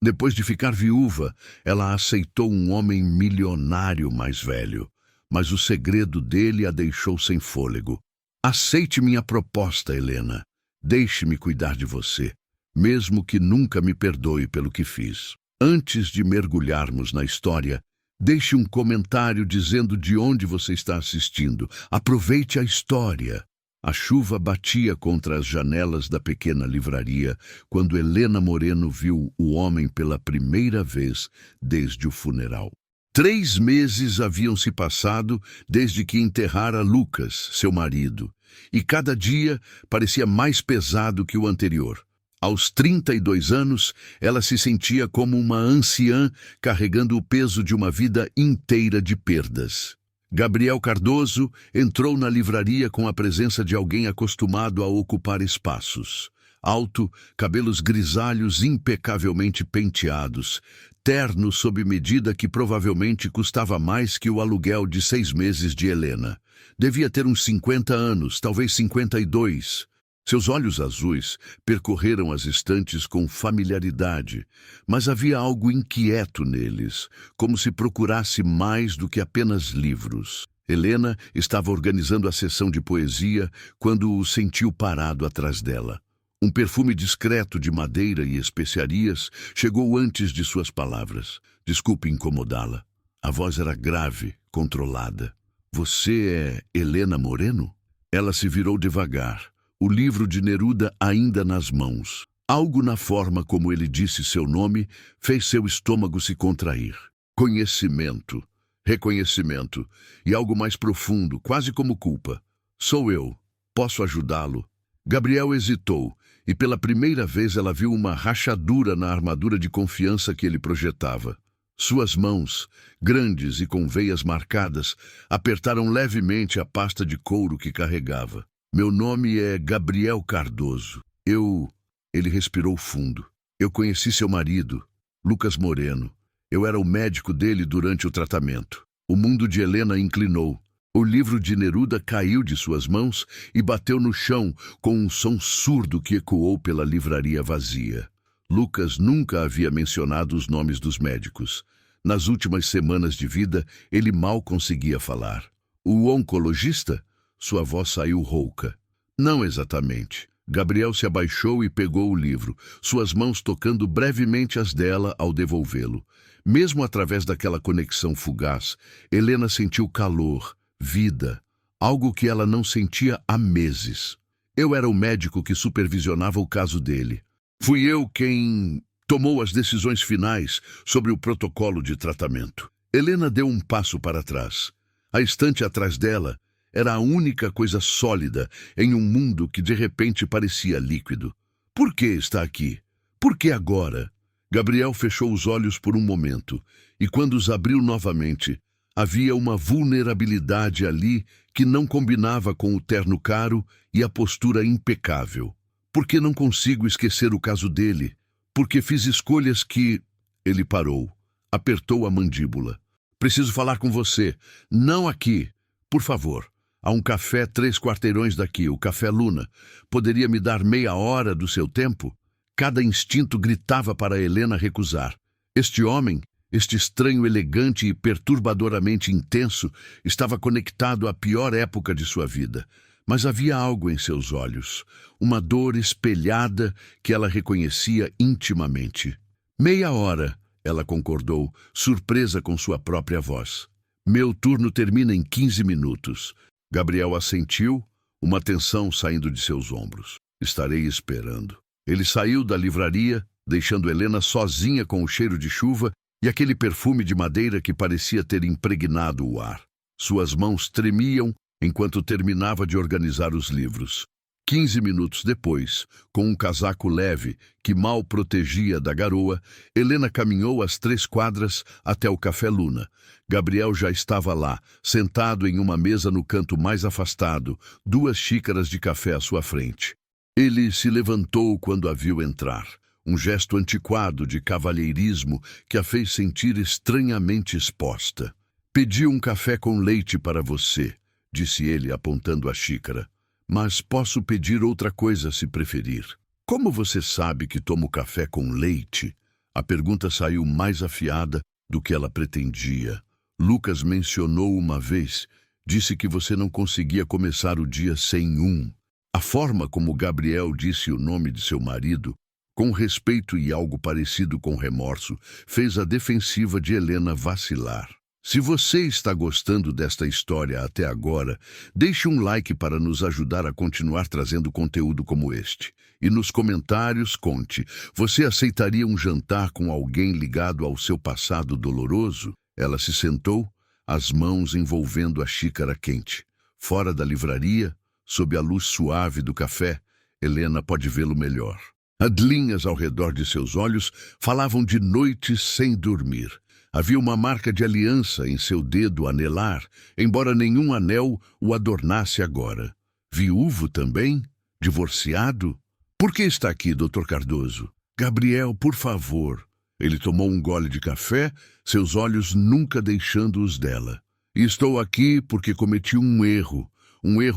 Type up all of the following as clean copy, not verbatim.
Depois de ficar viúva, ela aceitou um homem milionário mais velho, mas o segredo dele a deixou sem fôlego. Aceite minha proposta, Helena. Deixe-me cuidar de você, mesmo que nunca me perdoe pelo que fiz. Antes de mergulharmos na história, deixe um comentário dizendo de onde você está assistindo. Aproveite a história. A chuva batia contra as janelas da pequena livraria quando Helena Moreno viu o homem pela primeira vez desde o funeral. 3 meses haviam se passado desde que enterrara Lucas, seu marido, e cada dia parecia mais pesado que o anterior. Aos 32 anos, ela se sentia como uma anciã carregando o peso de uma vida inteira de perdas. Gabriel Cardoso entrou na livraria com a presença de alguém acostumado a ocupar espaços. Alto, cabelos grisalhos impecavelmente penteados, terno sob medida que provavelmente custava mais que o aluguel de 6 meses de Helena. Devia ter uns 50 anos, talvez 52. Seus olhos azuis percorreram as estantes com familiaridade, mas havia algo inquieto neles, como se procurasse mais do que apenas livros. Helena estava organizando a sessão de poesia quando o sentiu parado atrás dela. Um perfume discreto de madeira e especiarias chegou antes de suas palavras. Desculpe incomodá-la. A voz era grave, controlada. Você é Helena Moreno? Ela se virou devagar, o livro de Neruda ainda nas mãos. Algo na forma como ele disse seu nome fez seu estômago se contrair. Conhecimento, reconhecimento e algo mais profundo, quase como culpa. Sou eu. Posso ajudá-lo? Gabriel hesitou, e pela primeira vez ela viu uma rachadura na armadura de confiança que ele projetava. Suas mãos, grandes e com veias marcadas, apertaram levemente a pasta de couro que carregava. Meu nome é Gabriel Cardoso. Ele respirou fundo. Eu conheci seu marido, Lucas Moreno. Eu era o médico dele durante o tratamento. O mundo de Helena inclinou. O livro de Neruda caiu de suas mãos e bateu no chão com um som surdo que ecoou pela livraria vazia. Lucas nunca havia mencionado os nomes dos médicos. Nas últimas semanas de vida, ele mal conseguia falar. O oncologista? Sua voz saiu rouca. Não exatamente. Gabriel se abaixou e pegou o livro, suas mãos tocando brevemente as dela ao devolvê-lo. Mesmo através daquela conexão fugaz, Helena sentiu calor, vida, algo que ela não sentia há meses. Eu era o médico que supervisionava o caso dele. Fui eu quem tomou as decisões finais sobre o protocolo de tratamento. Helena deu um passo para trás. A estante atrás dela era a única coisa sólida em um mundo que de repente parecia líquido. Por que está aqui? Por que agora? Gabriel fechou os olhos por um momento, e quando os abriu novamente, havia uma vulnerabilidade ali que não combinava com o terno caro e a postura impecável. Por que não consigo esquecer o caso dele? Porque fiz escolhas que... Ele parou, apertou a mandíbula. Preciso falar com você. Não aqui. Por favor. Há um café 3 quarteirões daqui, o Café Luna. Poderia me dar meia hora do seu tempo? Cada instinto gritava para Helena recusar. Este homem, este estranho elegante e perturbadoramente intenso, estava conectado à pior época de sua vida. Mas havia algo em seus olhos, uma dor espelhada que ela reconhecia intimamente. Meia hora, ela concordou, surpresa com sua própria voz. Meu turno termina em 15 minutos. Gabriel assentiu, uma tensão saindo de seus ombros. Estarei esperando. Ele saiu da livraria, deixando Helena sozinha com o cheiro de chuva e aquele perfume de madeira que parecia ter impregnado o ar. Suas mãos tremiam enquanto terminava de organizar os livros. 15 minutos depois, com um casaco leve que mal protegia da garoa, Helena caminhou as 3 quadras até o Café Luna. Gabriel já estava lá, sentado em uma mesa no canto mais afastado, 2 xícaras de café à sua frente. Ele se levantou quando a viu entrar, um gesto antiquado de cavalheirismo que a fez sentir estranhamente exposta. Pedi um café com leite para você, disse ele apontando a xícara. Mas posso pedir outra coisa se preferir. Como você sabe que tomo café com leite? A pergunta saiu mais afiada do que ela pretendia. Lucas mencionou uma vez, disse que você não conseguia começar o dia sem um. A forma como Gabriel disse o nome de seu marido, com respeito e algo parecido com remorso, fez a defensiva de Helena vacilar. Se você está gostando desta história até agora, deixe um like para nos ajudar a continuar trazendo conteúdo como este. E nos comentários conte, você aceitaria um jantar com alguém ligado ao seu passado doloroso? Ela se sentou, as mãos envolvendo a xícara quente. Fora da livraria, sob a luz suave do café, Helena pode vê-lo melhor. As linhas ao redor de seus olhos falavam de noites sem dormir. Havia uma marca de aliança em seu dedo anelar, embora nenhum anel o adornasse agora. Viúvo também? Divorciado? Por que está aqui, Dr. Cardoso? Gabriel, por favor. Ele tomou um gole de café, seus olhos nunca deixando os dela. Estou aqui porque cometi um erro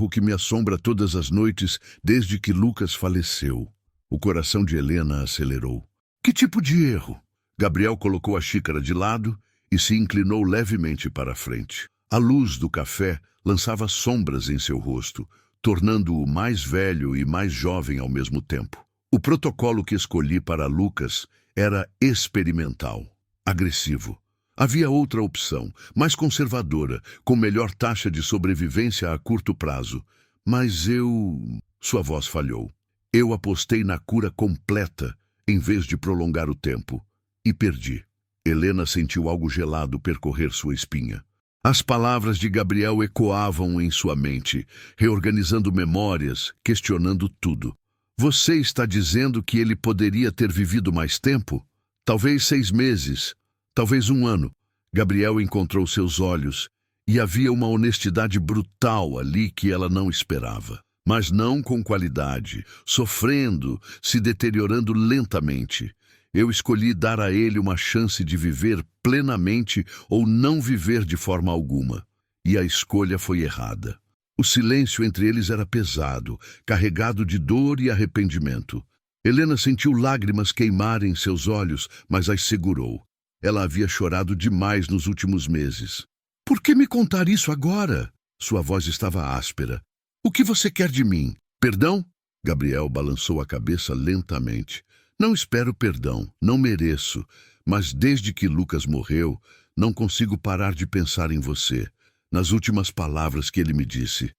que me assombra todas as noites desde que Lucas faleceu. O coração de Helena acelerou. Que tipo de erro? Gabriel colocou a xícara de lado e se inclinou levemente para a frente. A luz do café lançava sombras em seu rosto, tornando-o mais velho e mais jovem ao mesmo tempo. O protocolo que escolhi para Lucas era experimental, agressivo. Havia outra opção, mais conservadora, com melhor taxa de sobrevivência a curto prazo. Mas Sua voz falhou. Eu apostei na cura completa, em vez de prolongar o tempo. E perdi. Helena sentiu algo gelado percorrer sua espinha. As palavras de Gabriel ecoavam em sua mente, reorganizando memórias, questionando tudo. Você está dizendo que ele poderia ter vivido mais tempo? Talvez 6 meses, talvez 1 ano. Gabriel encontrou seus olhos, e havia uma honestidade brutal ali que ela não esperava. Mas não com qualidade, sofrendo, se deteriorando lentamente. Eu escolhi dar a ele uma chance de viver plenamente ou não viver de forma alguma. E a escolha foi errada. O silêncio entre eles era pesado, carregado de dor e arrependimento. Helena sentiu lágrimas queimarem seus olhos, mas as segurou. Ela havia chorado demais nos últimos meses. Por que me contar isso agora? Sua voz estava áspera. O que você quer de mim? Perdão? Gabriel balançou a cabeça lentamente. Não espero perdão, não mereço, mas desde que Lucas morreu, não consigo parar de pensar em você, nas últimas palavras que ele me disse.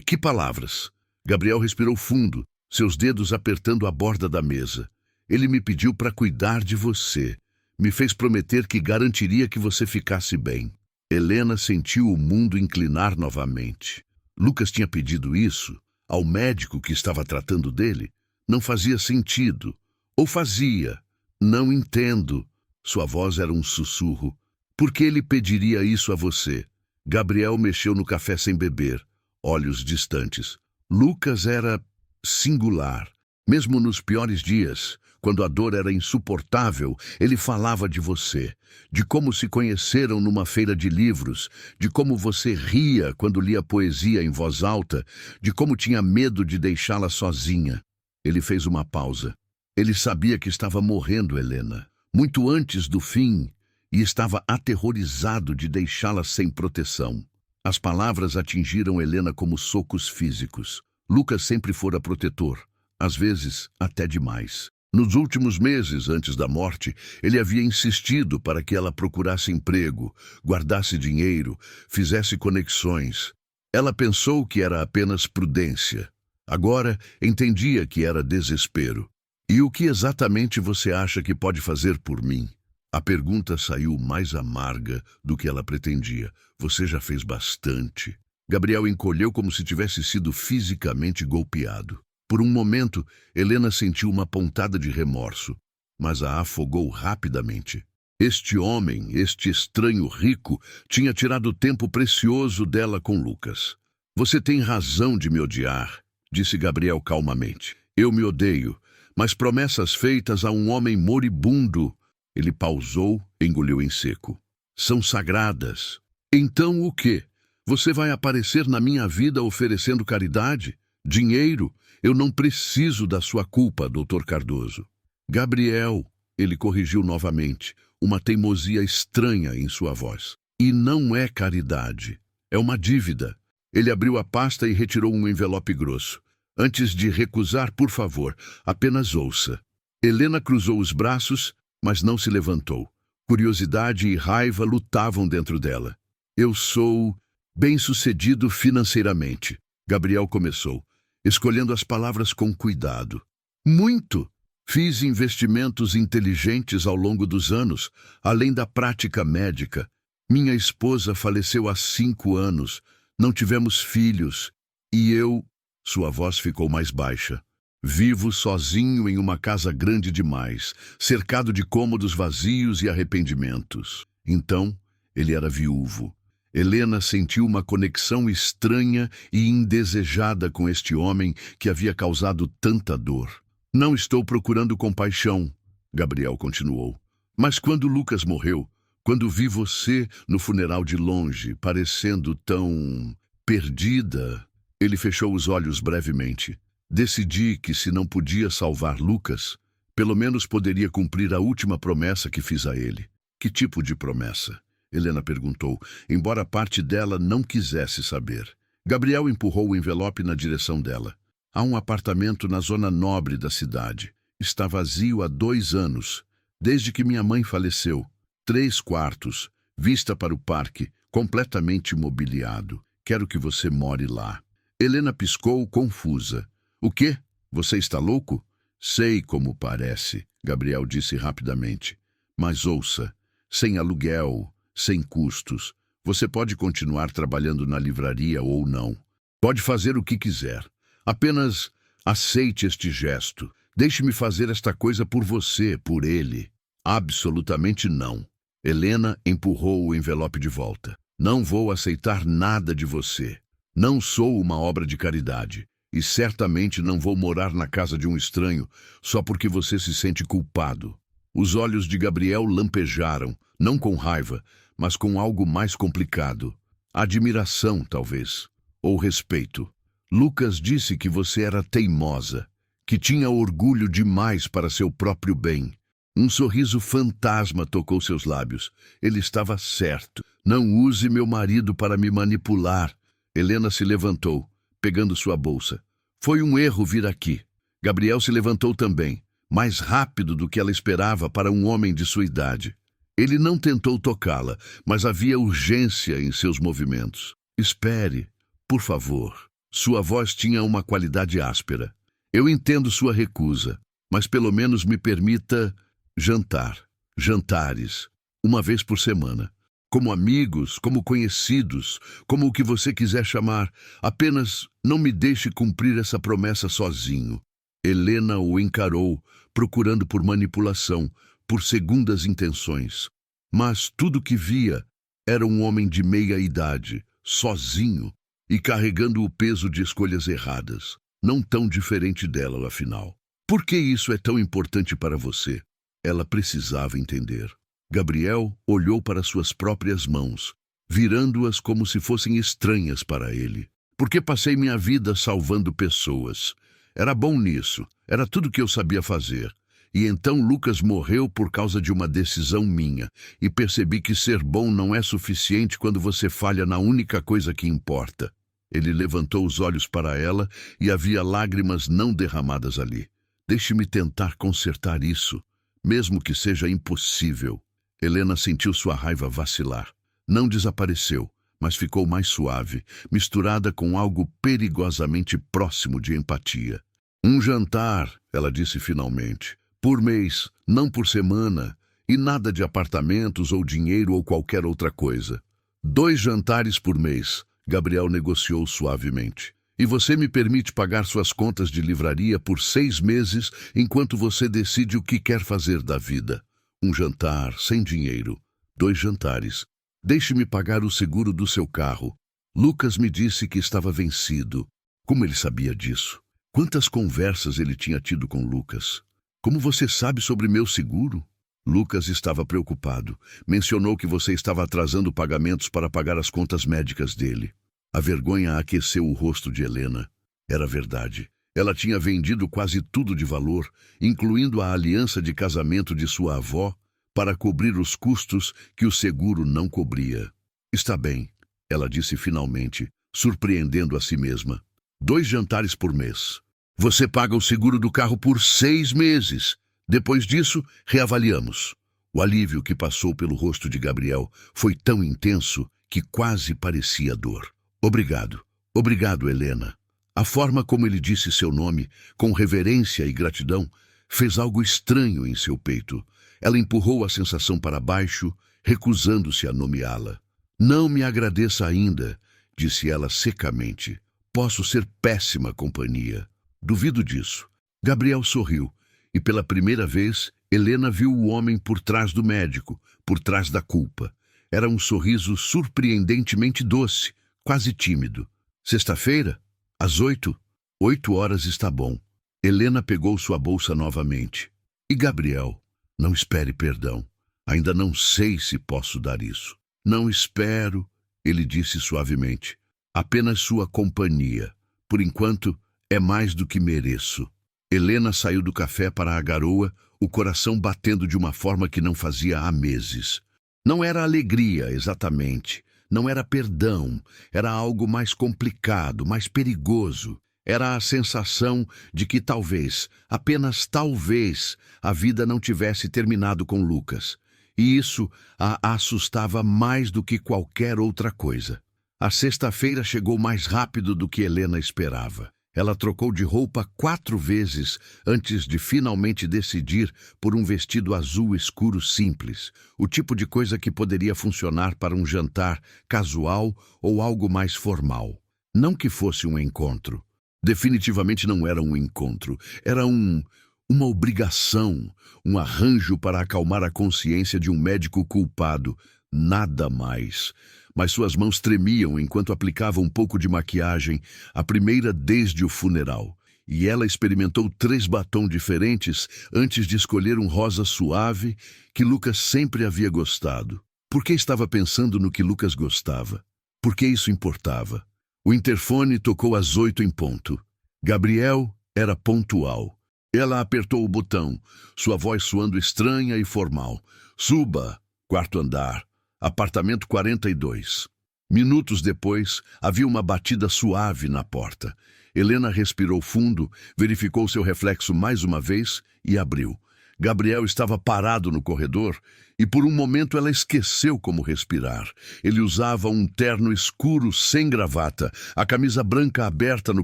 Que palavras? Gabriel respirou fundo, seus dedos apertando a borda da mesa. Ele me pediu para cuidar de você. Me fez prometer que garantiria que você ficasse bem. Helena sentiu o mundo inclinar novamente. Lucas tinha pedido isso ao médico que estava tratando dele? Não fazia sentido. Ou fazia? Não entendo. Sua voz era um sussurro. Por que ele pediria isso a você? Gabriel mexeu no café sem beber, olhos distantes. Lucas era singular. Mesmo nos piores dias, quando a dor era insuportável, ele falava de você, de como se conheceram numa feira de livros, de como você ria quando lia poesia em voz alta, de como tinha medo de deixá-la sozinha. Ele fez uma pausa. Ele sabia que estava morrendo, Helena, muito antes do fim, e estava aterrorizado de deixá-la sem proteção. As palavras atingiram Helena como socos físicos. Lucas sempre fora protetor, às vezes até demais. Nos últimos meses, antes da morte, ele havia insistido para que ela procurasse emprego, guardasse dinheiro, fizesse conexões. Ela pensou que era apenas prudência. Agora, entendia que era desespero. E o que exatamente você acha que pode fazer por mim? A pergunta saiu mais amarga do que ela pretendia. Você já fez bastante. Gabriel encolheu como se tivesse sido fisicamente golpeado. Por um momento, Helena sentiu uma pontada de remorso, mas a afogou rapidamente. Este homem, este estranho rico, tinha tirado tempo precioso dela com Lucas. Você tem razão de me odiar, disse Gabriel calmamente. Eu me odeio, mas promessas feitas a um homem moribundo. Ele pausou, engoliu em seco. São sagradas. Então o quê? Você vai aparecer na minha vida oferecendo caridade? Dinheiro? Eu não preciso da sua culpa, Dr. Cardoso. Gabriel, Ele corrigiu novamente, uma teimosia estranha em sua voz. E não é caridade, é uma dívida. Ele abriu a pasta e retirou um envelope grosso. Antes de recusar, por favor, apenas ouça. Helena cruzou os braços, mas não se levantou. Curiosidade e raiva lutavam dentro dela. Eu sou bem-sucedido financeiramente, Gabriel começou, escolhendo as palavras com cuidado. Muito! Fiz investimentos inteligentes ao longo dos anos, além da prática médica. Minha esposa faleceu há 5 anos, não tivemos filhos, e eu... Sua voz ficou mais baixa. Vivo sozinho em uma casa grande demais, cercado de cômodos vazios e arrependimentos. Então, ele era viúvo. Helena sentiu uma conexão estranha e indesejada com este homem que havia causado tanta dor. Não estou procurando compaixão, Gabriel continuou. Mas quando Lucas morreu, quando vi você no funeral de longe, parecendo tão perdida, ele fechou os olhos brevemente. Decidi que se não podia salvar Lucas, pelo menos poderia cumprir a última promessa que fiz a ele. Que tipo de promessa? Helena perguntou, embora parte dela não quisesse saber. Gabriel empurrou o envelope na direção dela. Há um apartamento na zona nobre da cidade. Está vazio há 2 anos, desde que minha mãe faleceu. 3 quartos, vista para o parque, completamente mobiliado. Quero que você more lá. Helena piscou, confusa. O quê? Você está louco? Sei como parece, Gabriel disse rapidamente. Mas ouça, sem aluguel, sem custos, você pode continuar trabalhando na livraria ou não. Pode fazer o que quiser. Apenas aceite este gesto. Deixe-me fazer esta coisa por você, por ele. Absolutamente não. Helena empurrou o envelope de volta. Não vou aceitar nada de você. Não sou uma obra de caridade. E certamente não vou morar na casa de um estranho só porque você se sente culpado. Os olhos de Gabriel lampejaram, não com raiva, mas com algo mais complicado. Admiração, talvez. Ou respeito. Lucas disse que você era teimosa, que tinha orgulho demais para seu próprio bem. Um sorriso fantasma tocou seus lábios. Ele estava certo. Não use meu marido para me manipular. Helena se levantou, pegando sua bolsa. Foi um erro vir aqui. Gabriel se levantou também, mais rápido do que ela esperava para um homem de sua idade. Ele não tentou tocá-la, mas havia urgência em seus movimentos. Espere, por favor. Sua voz tinha uma qualidade áspera. Eu entendo sua recusa, mas pelo menos me permita jantar. Jantares, uma vez por semana. Como amigos, como conhecidos, como o que você quiser chamar. Apenas não me deixe cumprir essa promessa sozinho. Helena o encarou, procurando por manipulação, por segundas intenções. Mas tudo que via era um homem de meia idade, sozinho, e carregando o peso de escolhas erradas. Não tão diferente dela, afinal. Por que isso é tão importante para você? Ela precisava entender. Gabriel olhou para suas próprias mãos, virando-as como se fossem estranhas para ele. Porque passei minha vida salvando pessoas. Era bom nisso, era tudo que eu sabia fazer. E então Lucas morreu por causa de uma decisão minha, e percebi que ser bom não é suficiente quando você falha na única coisa que importa. Ele levantou os olhos para ela e havia lágrimas não derramadas ali. Deixe-me tentar consertar isso, mesmo que seja impossível. Helena sentiu sua raiva vacilar. Não desapareceu, mas ficou mais suave, misturada com algo perigosamente próximo de empatia. Um jantar, ela disse finalmente, por mês, não por semana, e nada de apartamentos ou dinheiro ou qualquer outra coisa. 2 jantares por mês, Gabriel negociou suavemente. E você me permite pagar suas contas de livraria por 6 meses enquanto você decide o que quer fazer da vida. Um jantar, sem dinheiro. 2 jantares. Deixe-me pagar o seguro do seu carro. Lucas me disse que estava vencido. Como ele sabia disso? Quantas conversas ele tinha tido com Lucas? Como você sabe sobre meu seguro? Lucas estava preocupado. Mencionou que você estava atrasando pagamentos para pagar as contas médicas dele. A vergonha aqueceu o rosto de Helena. Era verdade. Ela tinha vendido quase tudo de valor, incluindo a aliança de casamento de sua avó, para cobrir os custos que o seguro não cobria. Está bem, ela disse finalmente, surpreendendo a si mesma. 2 jantares por mês. Você paga o seguro do carro por 6 meses. Depois disso, reavaliamos. O alívio que passou pelo rosto de Gabriel foi tão intenso que quase parecia dor. Obrigado. Obrigado, Helena. A forma como ele disse seu nome, com reverência e gratidão, fez algo estranho em seu peito. Ela empurrou a sensação para baixo, recusando-se a nomeá-la. Não me agradeça ainda, disse ela secamente. Posso ser péssima companhia. Duvido disso. Gabriel sorriu, e pela primeira vez, Helena viu o homem por trás do médico, por trás da culpa. Era um sorriso surpreendentemente doce, quase tímido. Sexta-feira? Às 8? 8 horas está bom. Helena pegou sua bolsa novamente. E Gabriel? Não espere perdão. Ainda não sei se posso dar isso. Não espero, ele disse suavemente. Apenas sua companhia. Por enquanto, é mais do que mereço. Helena saiu do café para a garoa, o coração batendo de uma forma que não fazia há meses. Não era alegria, exatamente. Não era perdão. Era algo mais complicado, mais perigoso. Era a sensação de que talvez, apenas talvez, a vida não tivesse terminado com Lucas. E isso a assustava mais do que qualquer outra coisa. A sexta-feira chegou mais rápido do que Helena esperava. Ela trocou de roupa 4 vezes antes de finalmente decidir por um vestido azul escuro simples, o tipo de coisa que poderia funcionar para um jantar casual ou algo mais formal. Não que fosse um encontro. Definitivamente não era um encontro. Era uma obrigação, um arranjo para acalmar a consciência de um médico culpado. Nada mais. Mas suas mãos tremiam enquanto aplicava um pouco de maquiagem, a primeira desde o funeral. E ela experimentou 3 batons diferentes antes de escolher um rosa suave que Lucas sempre havia gostado. Por que estava pensando no que Lucas gostava? Por que isso importava? O interfone tocou às 8 em ponto. Gabriel era pontual. Ela apertou o botão, sua voz soando estranha e formal. Suba, 4º andar. Apartamento 42. Minutos depois, havia uma batida suave na porta. Helena respirou fundo, verificou seu reflexo mais uma vez e abriu. Gabriel estava parado no corredor e por um momento ela esqueceu como respirar. Ele usava um terno escuro sem gravata, a camisa branca aberta no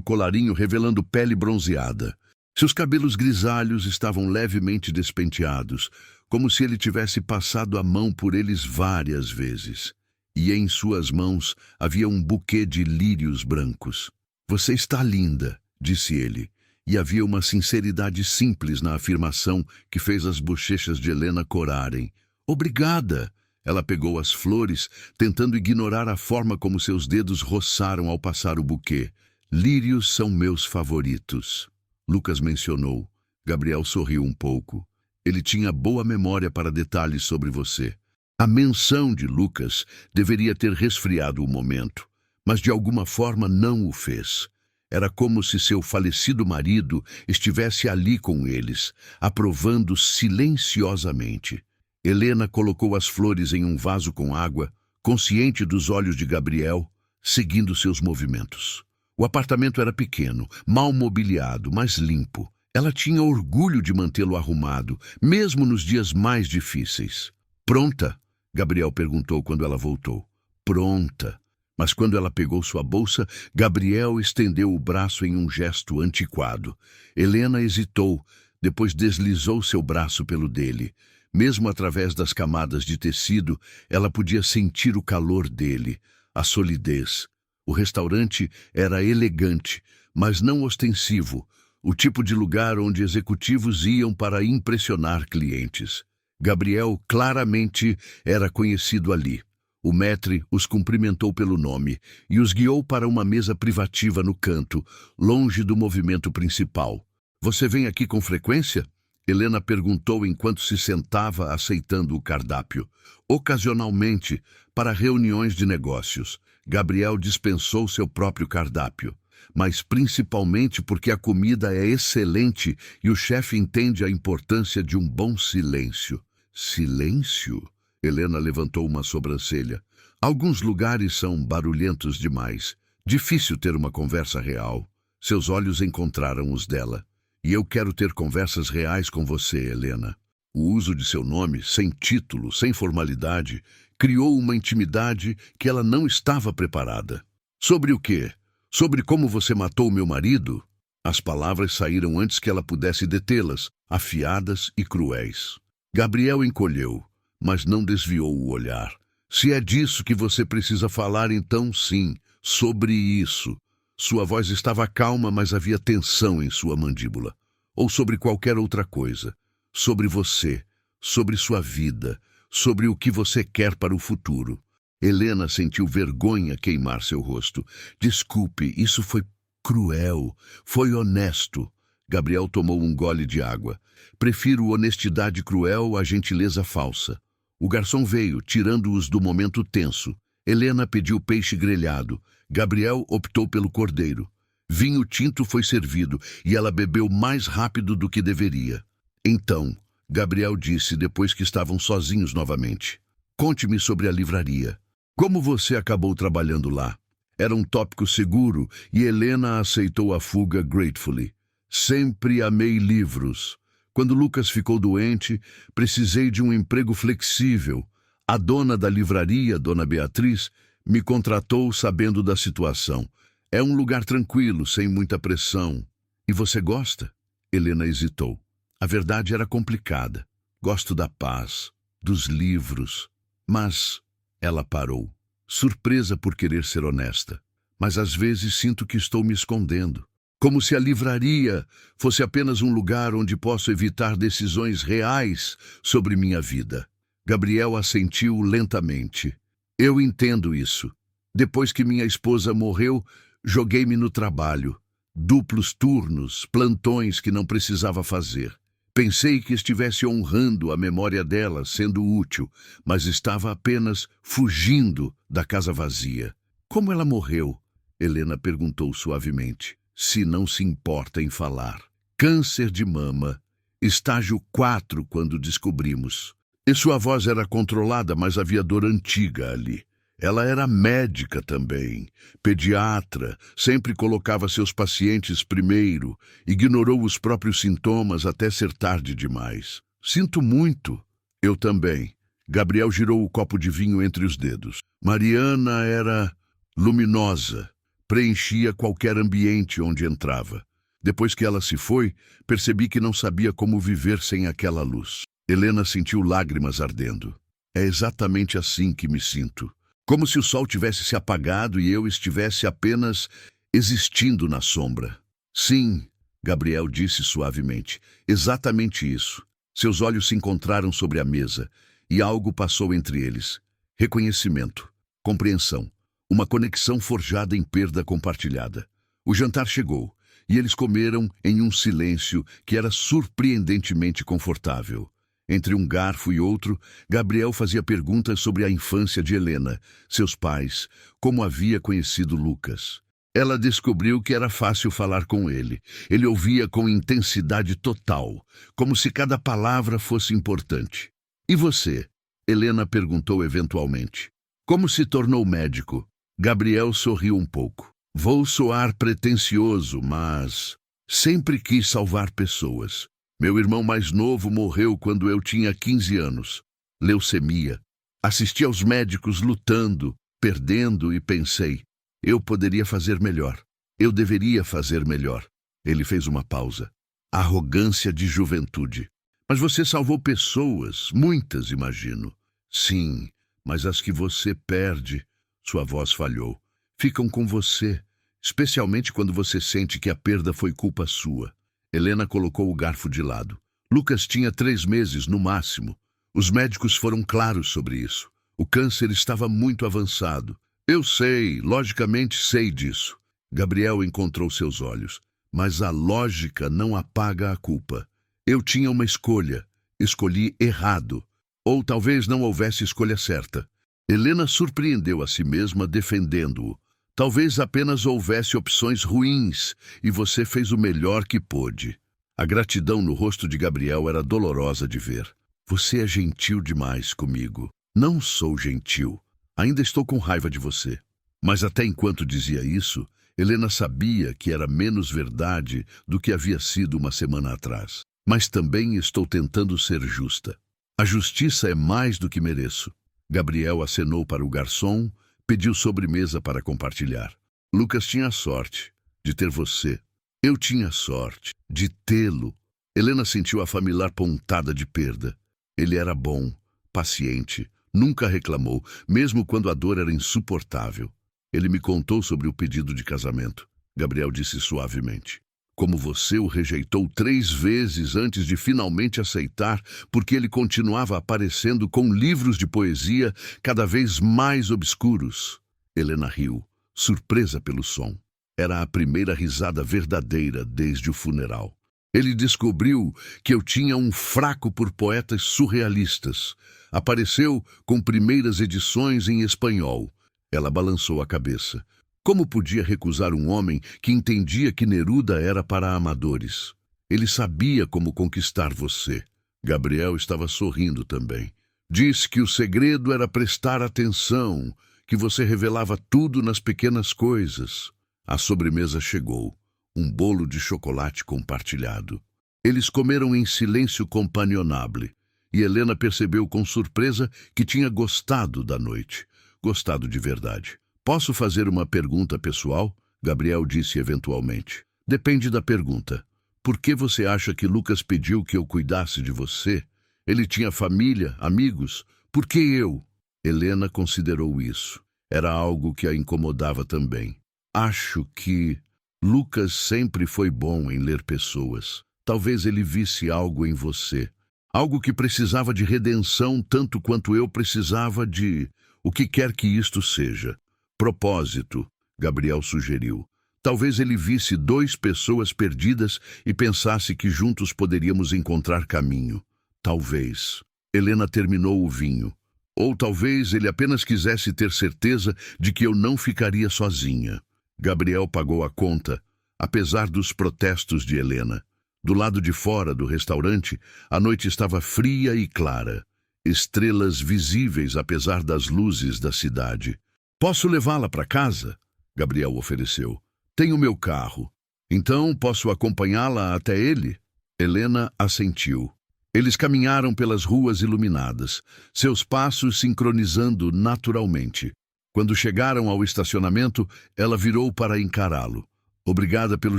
colarinho revelando pele bronzeada. Seus cabelos grisalhos estavam levemente despenteados, como se ele tivesse passado a mão por eles várias vezes. E em suas mãos havia um buquê de lírios brancos. Você está linda, disse ele, e havia uma sinceridade simples na afirmação que fez as bochechas de Helena corarem. Obrigada! Ela pegou as flores, tentando ignorar a forma como seus dedos roçaram ao passar o buquê. Lírios são meus favoritos. Lucas mencionou. Gabriel sorriu um pouco. Ele tinha boa memória para detalhes sobre você. A menção de Lucas deveria ter resfriado o momento, mas de alguma forma não o fez. Era como se seu falecido marido estivesse ali com eles, aprovando silenciosamente. Helena colocou as flores em um vaso com água, consciente dos olhos de Gabriel, seguindo seus movimentos. O apartamento era pequeno, mal mobiliado, mas limpo. Ela tinha orgulho de mantê-lo arrumado, mesmo nos dias mais difíceis. Pronta? Gabriel perguntou quando ela voltou. Pronta. Mas quando ela pegou sua bolsa, Gabriel estendeu o braço em um gesto antiquado. Helena hesitou, depois deslizou seu braço pelo dele. Mesmo através das camadas de tecido, ela podia sentir o calor dele, a solidez. O restaurante era elegante, mas não ostensivo, o tipo de lugar onde executivos iam para impressionar clientes. Gabriel claramente era conhecido ali. O maître os cumprimentou pelo nome e os guiou para uma mesa privativa no canto, longe do movimento principal. Você vem aqui com frequência? Helena perguntou enquanto se sentava aceitando o cardápio. Ocasionalmente, para reuniões de negócios. Gabriel dispensou seu próprio cardápio. mas principalmente porque a comida é excelente e o chefe entende a importância de um bom silêncio. Silêncio? Helena levantou uma sobrancelha. Alguns lugares são barulhentos demais. Difícil ter uma conversa real. Seus olhos encontraram os dela. E eu quero ter conversas reais com você, Helena. O uso de seu nome, sem título, sem formalidade, criou uma intimidade que ela não estava preparada. Sobre o quê? Sobre como você matou meu marido? As palavras saíram antes que ela pudesse detê-las, afiadas e cruéis. Gabriel encolheu, mas não desviou o olhar. Se é disso que você precisa falar, então sim, sobre isso. Sua voz estava calma, mas havia tensão em sua mandíbula. Ou sobre qualquer outra coisa. Sobre você, sobre sua vida, sobre o que você quer para o futuro. Helena sentiu vergonha queimar seu rosto. Desculpe, isso foi cruel, foi honesto. Gabriel tomou um gole de água. Prefiro honestidade cruel à gentileza falsa. O garçom veio, tirando-os do momento tenso. Helena pediu peixe grelhado. Gabriel optou pelo cordeiro. Vinho tinto foi servido e ela bebeu mais rápido do que deveria. Então, Gabriel disse depois que estavam sozinhos novamente. Conte-me sobre a livraria. Como você acabou trabalhando lá? Era um tópico seguro e Helena aceitou a fuga gratefully. Sempre amei livros. Quando Lucas ficou doente, precisei de um emprego flexível. A dona da livraria, Dona Beatriz, me contratou sabendo da situação. É um lugar tranquilo, sem muita pressão. E você gosta? Helena hesitou. A verdade era complicada. Gosto da paz, dos livros. Mas ela parou, surpresa por querer ser honesta. Mas às vezes sinto que estou me escondendo. Como se a livraria fosse apenas um lugar onde posso evitar decisões reais sobre minha vida. Gabriel assentiu lentamente. Eu entendo isso. Depois que minha esposa morreu, joguei-me no trabalho. Duplos turnos, plantões que não precisava fazer. Pensei que estivesse honrando a memória dela, sendo útil, mas estava apenas fugindo da casa vazia. Como ela morreu? Helena perguntou suavemente, se não se importa em falar. Câncer de mama, estágio 4 quando descobrimos. E sua voz era controlada, mas havia dor antiga ali. Ela era médica também, pediatra, sempre colocava seus pacientes primeiro, ignorou os próprios sintomas até ser tarde demais. Sinto muito. Eu também. Gabriel girou o copo de vinho entre os dedos. Mariana era luminosa, preenchia qualquer ambiente onde entrava. Depois que ela se foi, percebi que não sabia como viver sem aquela luz. Helena sentiu lágrimas ardendo. É exatamente assim que me sinto. Como se o sol tivesse se apagado e eu estivesse apenas existindo na sombra. Sim, Gabriel disse suavemente, exatamente isso. Seus olhos se encontraram sobre a mesa e algo passou entre eles. Reconhecimento, compreensão, uma conexão forjada em perda compartilhada. O jantar chegou e eles comeram em um silêncio que era surpreendentemente confortável. Entre um garfo e outro, Gabriel fazia perguntas sobre a infância de Helena, seus pais, como havia conhecido Lucas. Ela descobriu que era fácil falar com ele. Ele ouvia com intensidade total, como se cada palavra fosse importante. E você? Helena perguntou eventualmente. Como se tornou médico? Gabriel sorriu um pouco. Vou soar pretensioso, mas sempre quis salvar pessoas. Meu irmão mais novo morreu quando eu tinha 15 anos. Leucemia. Assisti aos médicos lutando, perdendo e pensei, eu poderia fazer melhor. Eu deveria fazer melhor. Ele fez uma pausa. Arrogância de juventude. Mas você salvou pessoas, muitas, imagino. Sim, mas as que você perde, sua voz falhou, ficam com você, especialmente quando você sente que a perda foi culpa sua. Helena colocou o garfo de lado. Lucas tinha 3 meses, no máximo. Os médicos foram claros sobre isso. O câncer estava muito avançado. Eu sei, logicamente sei disso. Gabriel encontrou seus olhos. Mas a lógica não apaga a culpa. Eu tinha uma escolha. Escolhi errado. Ou talvez não houvesse escolha certa. Helena surpreendeu a si mesma defendendo-o. Talvez apenas houvesse opções ruins e você fez o melhor que pôde. A gratidão no rosto de Gabriel era dolorosa de ver. Você é gentil demais comigo. Não sou gentil. Ainda estou com raiva de você. Mas até enquanto dizia isso, Helena sabia que era menos verdade do que havia sido uma semana atrás. Mas também estou tentando ser justa. A justiça é mais do que mereço. Gabriel acenou para o garçom, pediu sobremesa para compartilhar. Lucas tinha sorte de ter você. Eu tinha sorte de tê-lo. Helena sentiu a familiar pontada de perda. Ele era bom, paciente, nunca reclamou, mesmo quando a dor era insuportável. Ele me contou sobre o pedido de casamento. Gabriel disse suavemente. Como você o rejeitou 3 vezes antes de finalmente aceitar, porque ele continuava aparecendo com livros de poesia cada vez mais obscuros. Helena riu, surpresa pelo som. Era a primeira risada verdadeira desde o funeral. Ele descobriu que eu tinha um fraco por poetas surrealistas. Apareceu com primeiras edições em espanhol. Ela balançou a cabeça. Como podia recusar um homem que entendia que Neruda era para amadores? Ele sabia como conquistar você. Gabriel estava sorrindo também. Disse que o segredo era prestar atenção, que você revelava tudo nas pequenas coisas. A sobremesa chegou, um bolo de chocolate compartilhado. Eles comeram em silêncio companionable, e Helena percebeu com surpresa que tinha gostado da noite. Gostado de verdade. Posso fazer uma pergunta pessoal? Gabriel disse eventualmente. Depende da pergunta. Por que você acha que Lucas pediu que eu cuidasse de você? Ele tinha família, amigos. Por que eu? Helena considerou isso. Era algo que a incomodava também. Acho que Lucas sempre foi bom em ler pessoas. Talvez ele visse algo em você. Algo que precisava de redenção tanto quanto eu precisava de o que quer que isto seja. Propósito, Gabriel sugeriu. Talvez ele visse 2 pessoas perdidas e pensasse que juntos poderíamos encontrar caminho. Talvez. Helena terminou o vinho. Ou talvez ele apenas quisesse ter certeza de que eu não ficaria sozinha. Gabriel pagou a conta, apesar dos protestos de Helena. Do lado de fora do restaurante, a noite estava fria e clara. Estrelas visíveis apesar das luzes da cidade. Posso levá-la para casa? Gabriel ofereceu. Tenho meu carro. Então posso acompanhá-la até ele? Helena assentiu. Eles caminharam pelas ruas iluminadas, seus passos sincronizando naturalmente. Quando chegaram ao estacionamento, ela virou para encará-lo. Obrigada pelo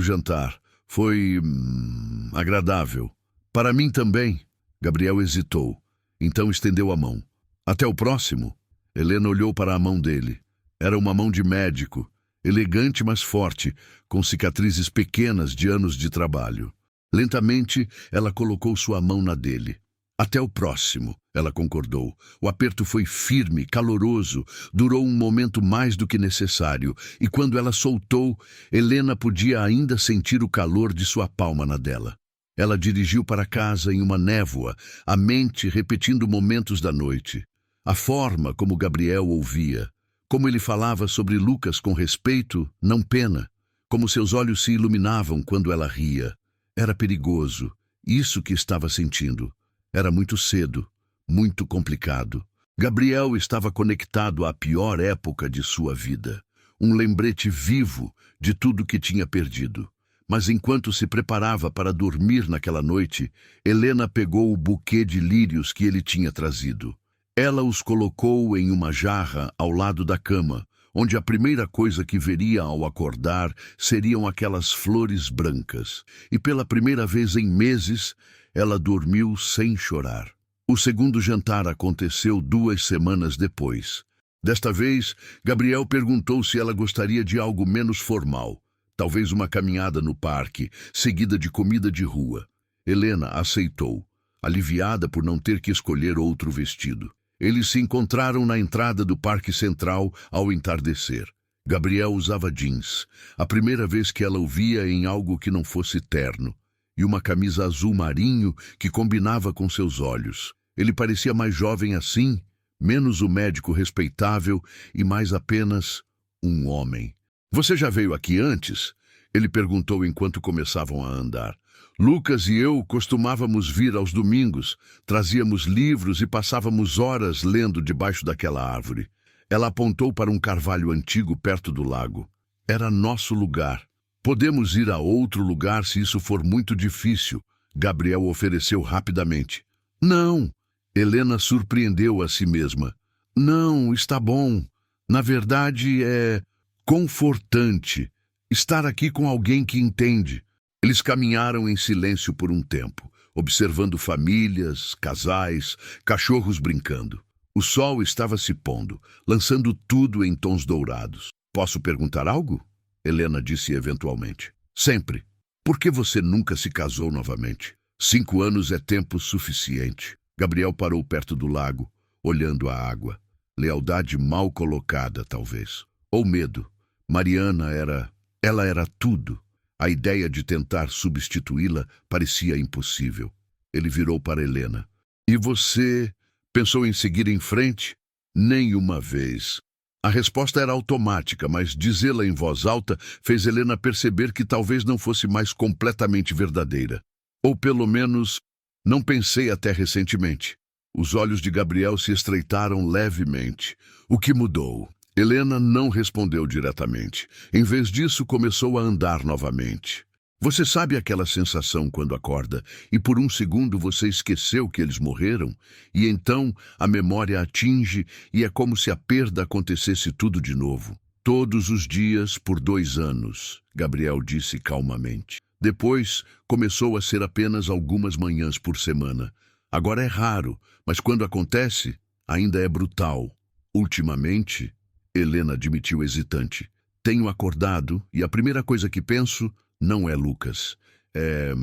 jantar. Foi agradável. Para mim também. Gabriel hesitou. Então estendeu a mão. Até o próximo. Helena olhou para a mão dele. Era uma mão de médico, elegante mas forte, com cicatrizes pequenas de anos de trabalho. Lentamente, ela colocou sua mão na dele. Até o próximo, ela concordou. O aperto foi firme, caloroso, durou um momento mais do que necessário, e quando ela soltou, Helena podia ainda sentir o calor de sua palma na dela. Ela dirigiu para casa em uma névoa, a mente repetindo momentos da noite. A forma como Gabriel ouvia. Como ele falava sobre Lucas com respeito, não pena. Como seus olhos se iluminavam quando ela ria. Era perigoso. Isso que estava sentindo. Era muito cedo. Muito complicado. Gabriel estava conectado à pior época de sua vida. Um lembrete vivo de tudo que tinha perdido. Mas enquanto se preparava para dormir naquela noite, Helena pegou o buquê de lírios que ele tinha trazido. Ela os colocou em uma jarra ao lado da cama, onde a primeira coisa que veria ao acordar seriam aquelas flores brancas. E pela primeira vez em meses, ela dormiu sem chorar. O segundo jantar aconteceu 2 semanas depois. Desta vez, Gabriel perguntou se ela gostaria de algo menos formal. Talvez uma caminhada no parque, seguida de comida de rua. Helena aceitou, aliviada por não ter que escolher outro vestido. Eles se encontraram na entrada do Parque Central ao entardecer. Gabriel usava jeans, a primeira vez que ela o via em algo que não fosse terno, e uma camisa azul marinho que combinava com seus olhos. Ele parecia mais jovem assim, menos o médico respeitável e mais apenas um homem. Você já veio aqui antes? Ele perguntou enquanto começavam a andar. Lucas e eu costumávamos vir aos domingos, trazíamos livros e passávamos horas lendo debaixo daquela árvore. Ela apontou para um carvalho antigo perto do lago. Era nosso lugar. Podemos ir a outro lugar se isso for muito difícil, Gabriel ofereceu rapidamente. Não, Helena surpreendeu a si mesma. Não, está bom. Na verdade, é confortante estar aqui com alguém que entende. Eles caminharam em silêncio por um tempo, observando famílias, casais, cachorros brincando. O sol estava se pondo, lançando tudo em tons dourados. Posso perguntar algo? Helena disse eventualmente. Sempre. Por que você nunca se casou novamente? 5 anos é tempo suficiente. Gabriel parou perto do lago, olhando a água. Lealdade mal colocada, talvez. Ou medo. Ela era tudo. A ideia de tentar substituí-la parecia impossível. Ele virou para Helena. E você pensou em seguir em frente? Nenhuma vez. A resposta era automática, mas dizê-la em voz alta fez Helena perceber que talvez não fosse mais completamente verdadeira. Ou pelo menos, não pensei até recentemente. Os olhos de Gabriel se estreitaram levemente. O que mudou? Helena não respondeu diretamente. Em vez disso, começou a andar novamente. Você sabe aquela sensação quando acorda e por um segundo você esqueceu que eles morreram? E então a memória atinge e é como se a perda acontecesse tudo de novo. Todos os dias por 2 anos, Gabriel disse calmamente. Depois começou a ser apenas algumas manhãs por semana. Agora é raro, mas quando acontece, ainda é brutal. Ultimamente, Helena admitiu hesitante. Tenho acordado e a primeira coisa que penso não é Lucas. É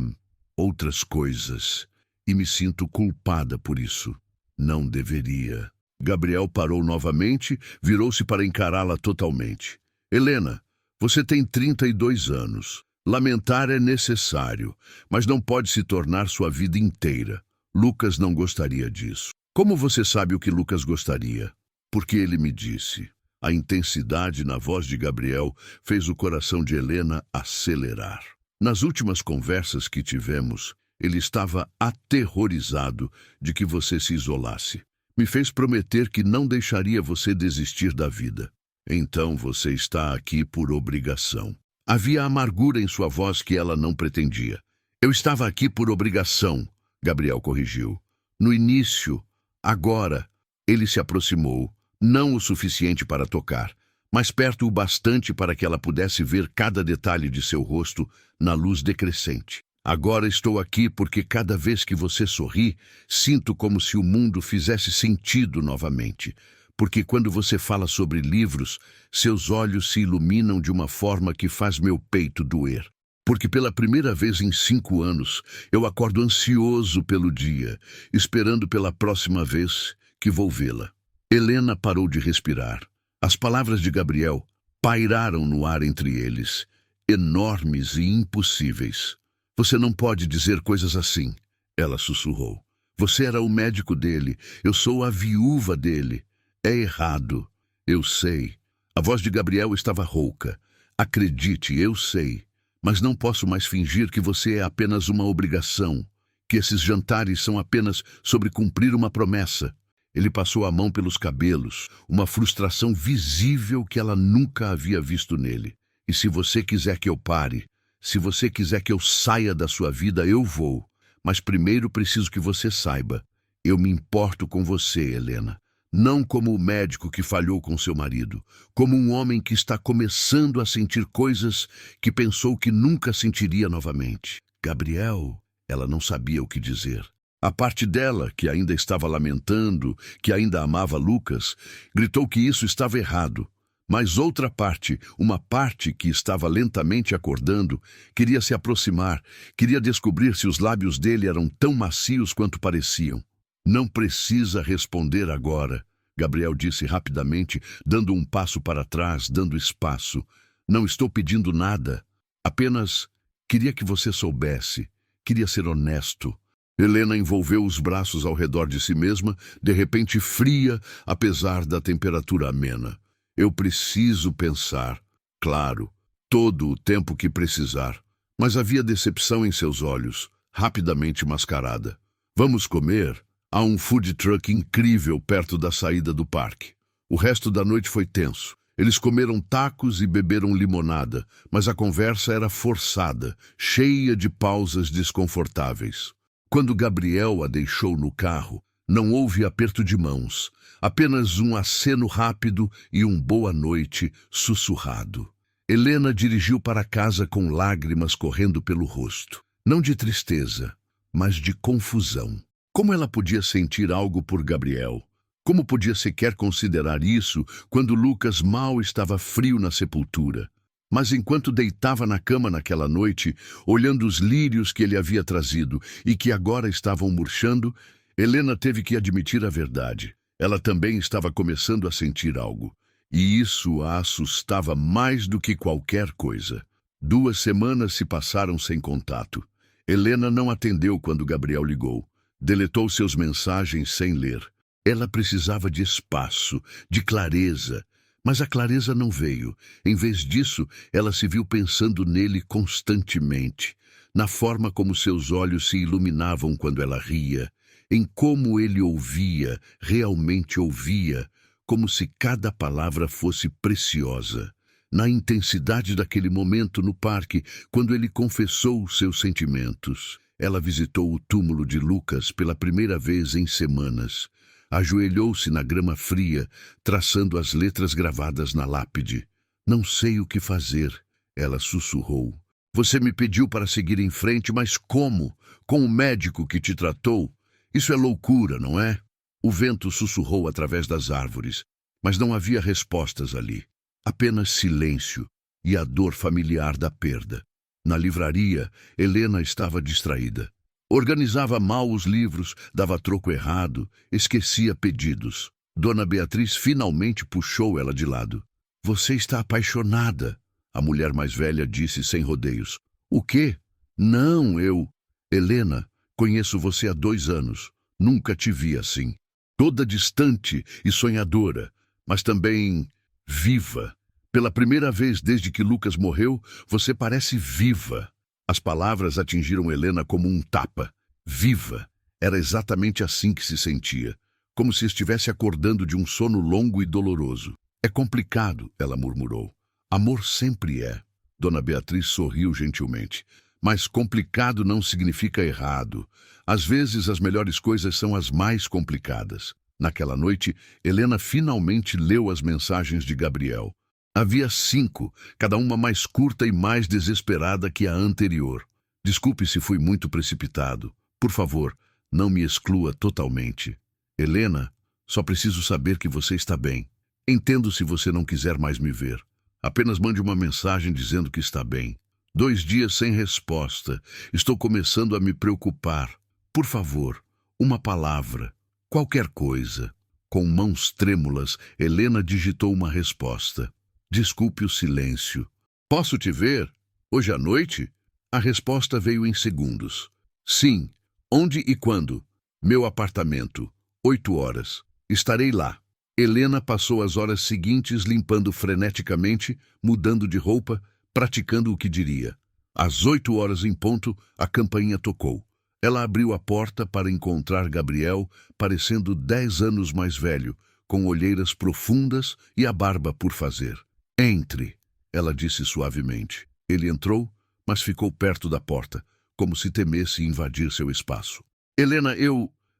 outras coisas. E me sinto culpada por isso. Não deveria. Gabriel parou novamente, virou-se para encará-la totalmente. Helena, você tem 32 anos. Lamentar é necessário, mas não pode se tornar sua vida inteira. Lucas não gostaria disso. Como você sabe o que Lucas gostaria? Porque ele me disse. A intensidade na voz de Gabriel fez o coração de Helena acelerar. Nas últimas conversas que tivemos, ele estava aterrorizado de que você se isolasse. Me fez prometer que não deixaria você desistir da vida. Então você está aqui por obrigação. Havia amargura em sua voz que ela não pretendia. Eu estava aqui por obrigação, Gabriel corrigiu. No início, agora, ele se aproximou. Não o suficiente para tocar, mas perto o bastante para que ela pudesse ver cada detalhe de seu rosto na luz decrescente. Agora estou aqui porque cada vez que você sorri, sinto como se o mundo fizesse sentido novamente. Porque quando você fala sobre livros, seus olhos se iluminam de uma forma que faz meu peito doer. Porque pela primeira vez em 5 anos, eu acordo ansioso pelo dia, esperando pela próxima vez que vou vê-la. Helena parou de respirar. As palavras de Gabriel pairaram no ar entre eles, enormes e impossíveis. Você não pode dizer coisas assim, ela sussurrou. Você era o médico dele, eu sou a viúva dele. É errado, eu sei. A voz de Gabriel estava rouca. Acredite, eu sei. Mas não posso mais fingir que você é apenas uma obrigação, que esses jantares são apenas sobre cumprir uma promessa. Ele passou a mão pelos cabelos, uma frustração visível que ela nunca havia visto nele. E se você quiser que eu pare, se você quiser que eu saia da sua vida, eu vou. Mas primeiro preciso que você saiba. Eu me importo com você, Helena. Não como o médico que falhou com seu marido, como um homem que está começando a sentir coisas que pensou que nunca sentiria novamente. Gabriel, ela não sabia o que dizer. A parte dela, que ainda estava lamentando, que ainda amava Lucas, gritou que isso estava errado. Mas outra parte, uma parte que estava lentamente acordando, queria se aproximar, queria descobrir se os lábios dele eram tão macios quanto pareciam. Não precisa responder agora, Gabriel disse rapidamente, dando um passo para trás, dando espaço. Não estou pedindo nada, apenas queria que você soubesse, queria ser honesto. Helena envolveu os braços ao redor de si mesma, de repente fria, apesar da temperatura amena. Eu preciso pensar. claro, todo o tempo que precisar. Mas havia decepção em seus olhos, rapidamente mascarada. Vamos comer? Há um food truck incrível perto da saída do parque. O resto da noite foi tenso. Eles comeram tacos e beberam limonada, mas a conversa era forçada, cheia de pausas desconfortáveis. Quando Gabriel a deixou no carro, não houve aperto de mãos, apenas um aceno rápido e um boa noite sussurrado. Helena dirigiu para casa com lágrimas correndo pelo rosto. Não de tristeza, mas de confusão. Como ela podia sentir algo por Gabriel? Como podia sequer considerar isso quando Lucas mal estava frio na sepultura? Mas enquanto deitava na cama naquela noite, olhando os lírios que ele havia trazido e que agora estavam murchando, Helena teve que admitir a verdade. Ela também estava começando a sentir algo. E isso a assustava mais do que qualquer coisa. 2 semanas se passaram sem contato. Helena não atendeu quando Gabriel ligou. Deletou seus mensagens sem ler. Ela precisava de espaço, de clareza. Mas a clareza não veio. Em vez disso, ela se viu pensando nele constantemente, na forma como seus olhos se iluminavam quando ela ria, em como ele ouvia, realmente ouvia, como se cada palavra fosse preciosa. Na intensidade daquele momento no parque, quando ele confessou os seus sentimentos. Ela visitou o túmulo de Lucas pela primeira vez em semanas. Ajoelhou-se na grama fria, traçando as letras gravadas na lápide. Não sei o que fazer, ela sussurrou. Você me pediu para seguir em frente, mas como? Com o médico que te tratou? Isso é loucura, não é? O vento sussurrou através das árvores, mas não havia respostas ali. Apenas silêncio e a dor familiar da perda. Na livraria, Helena estava distraída. Organizava mal os livros, dava troco errado, esquecia pedidos. Dona Beatriz finalmente puxou ela de lado. Você está apaixonada, a mulher mais velha disse sem rodeios. O quê? Não, eu... Helena, conheço você há 2 anos. Nunca te vi assim. Toda distante e sonhadora, mas também viva. Pela primeira vez desde que Lucas morreu, você parece viva. As palavras atingiram Helena como um tapa. Viva. Era exatamente assim que se sentia, como se estivesse acordando de um sono longo e doloroso. É complicado, ela murmurou. Amor sempre é. Dona Beatriz sorriu gentilmente. Mas complicado não significa errado. Às vezes as melhores coisas são as mais complicadas. Naquela noite, Helena finalmente leu as mensagens de Gabriel. Havia 5, cada uma mais curta e mais desesperada que a anterior. Desculpe se fui muito precipitado. Por favor, não me exclua totalmente. Helena, só preciso saber que você está bem. Entendo se você não quiser mais me ver. Apenas mande uma mensagem dizendo que está bem. 2 dias sem resposta. Estou começando a me preocupar. Por favor, uma palavra. Qualquer coisa. Com mãos trêmulas, Helena digitou uma resposta. Desculpe o silêncio. Posso te ver? Hoje à noite? A resposta veio em segundos. Sim. Onde e quando? Meu apartamento. 8 horas. Estarei lá. Helena passou as horas seguintes limpando freneticamente, mudando de roupa, praticando o que diria. Às 8 horas em ponto, a campainha tocou. Ela abriu a porta para encontrar Gabriel, parecendo 10 anos mais velho, com olheiras profundas e a barba por fazer. Entre, ela disse suavemente. Ele entrou, mas ficou perto da porta, como se temesse invadir seu espaço. Helena,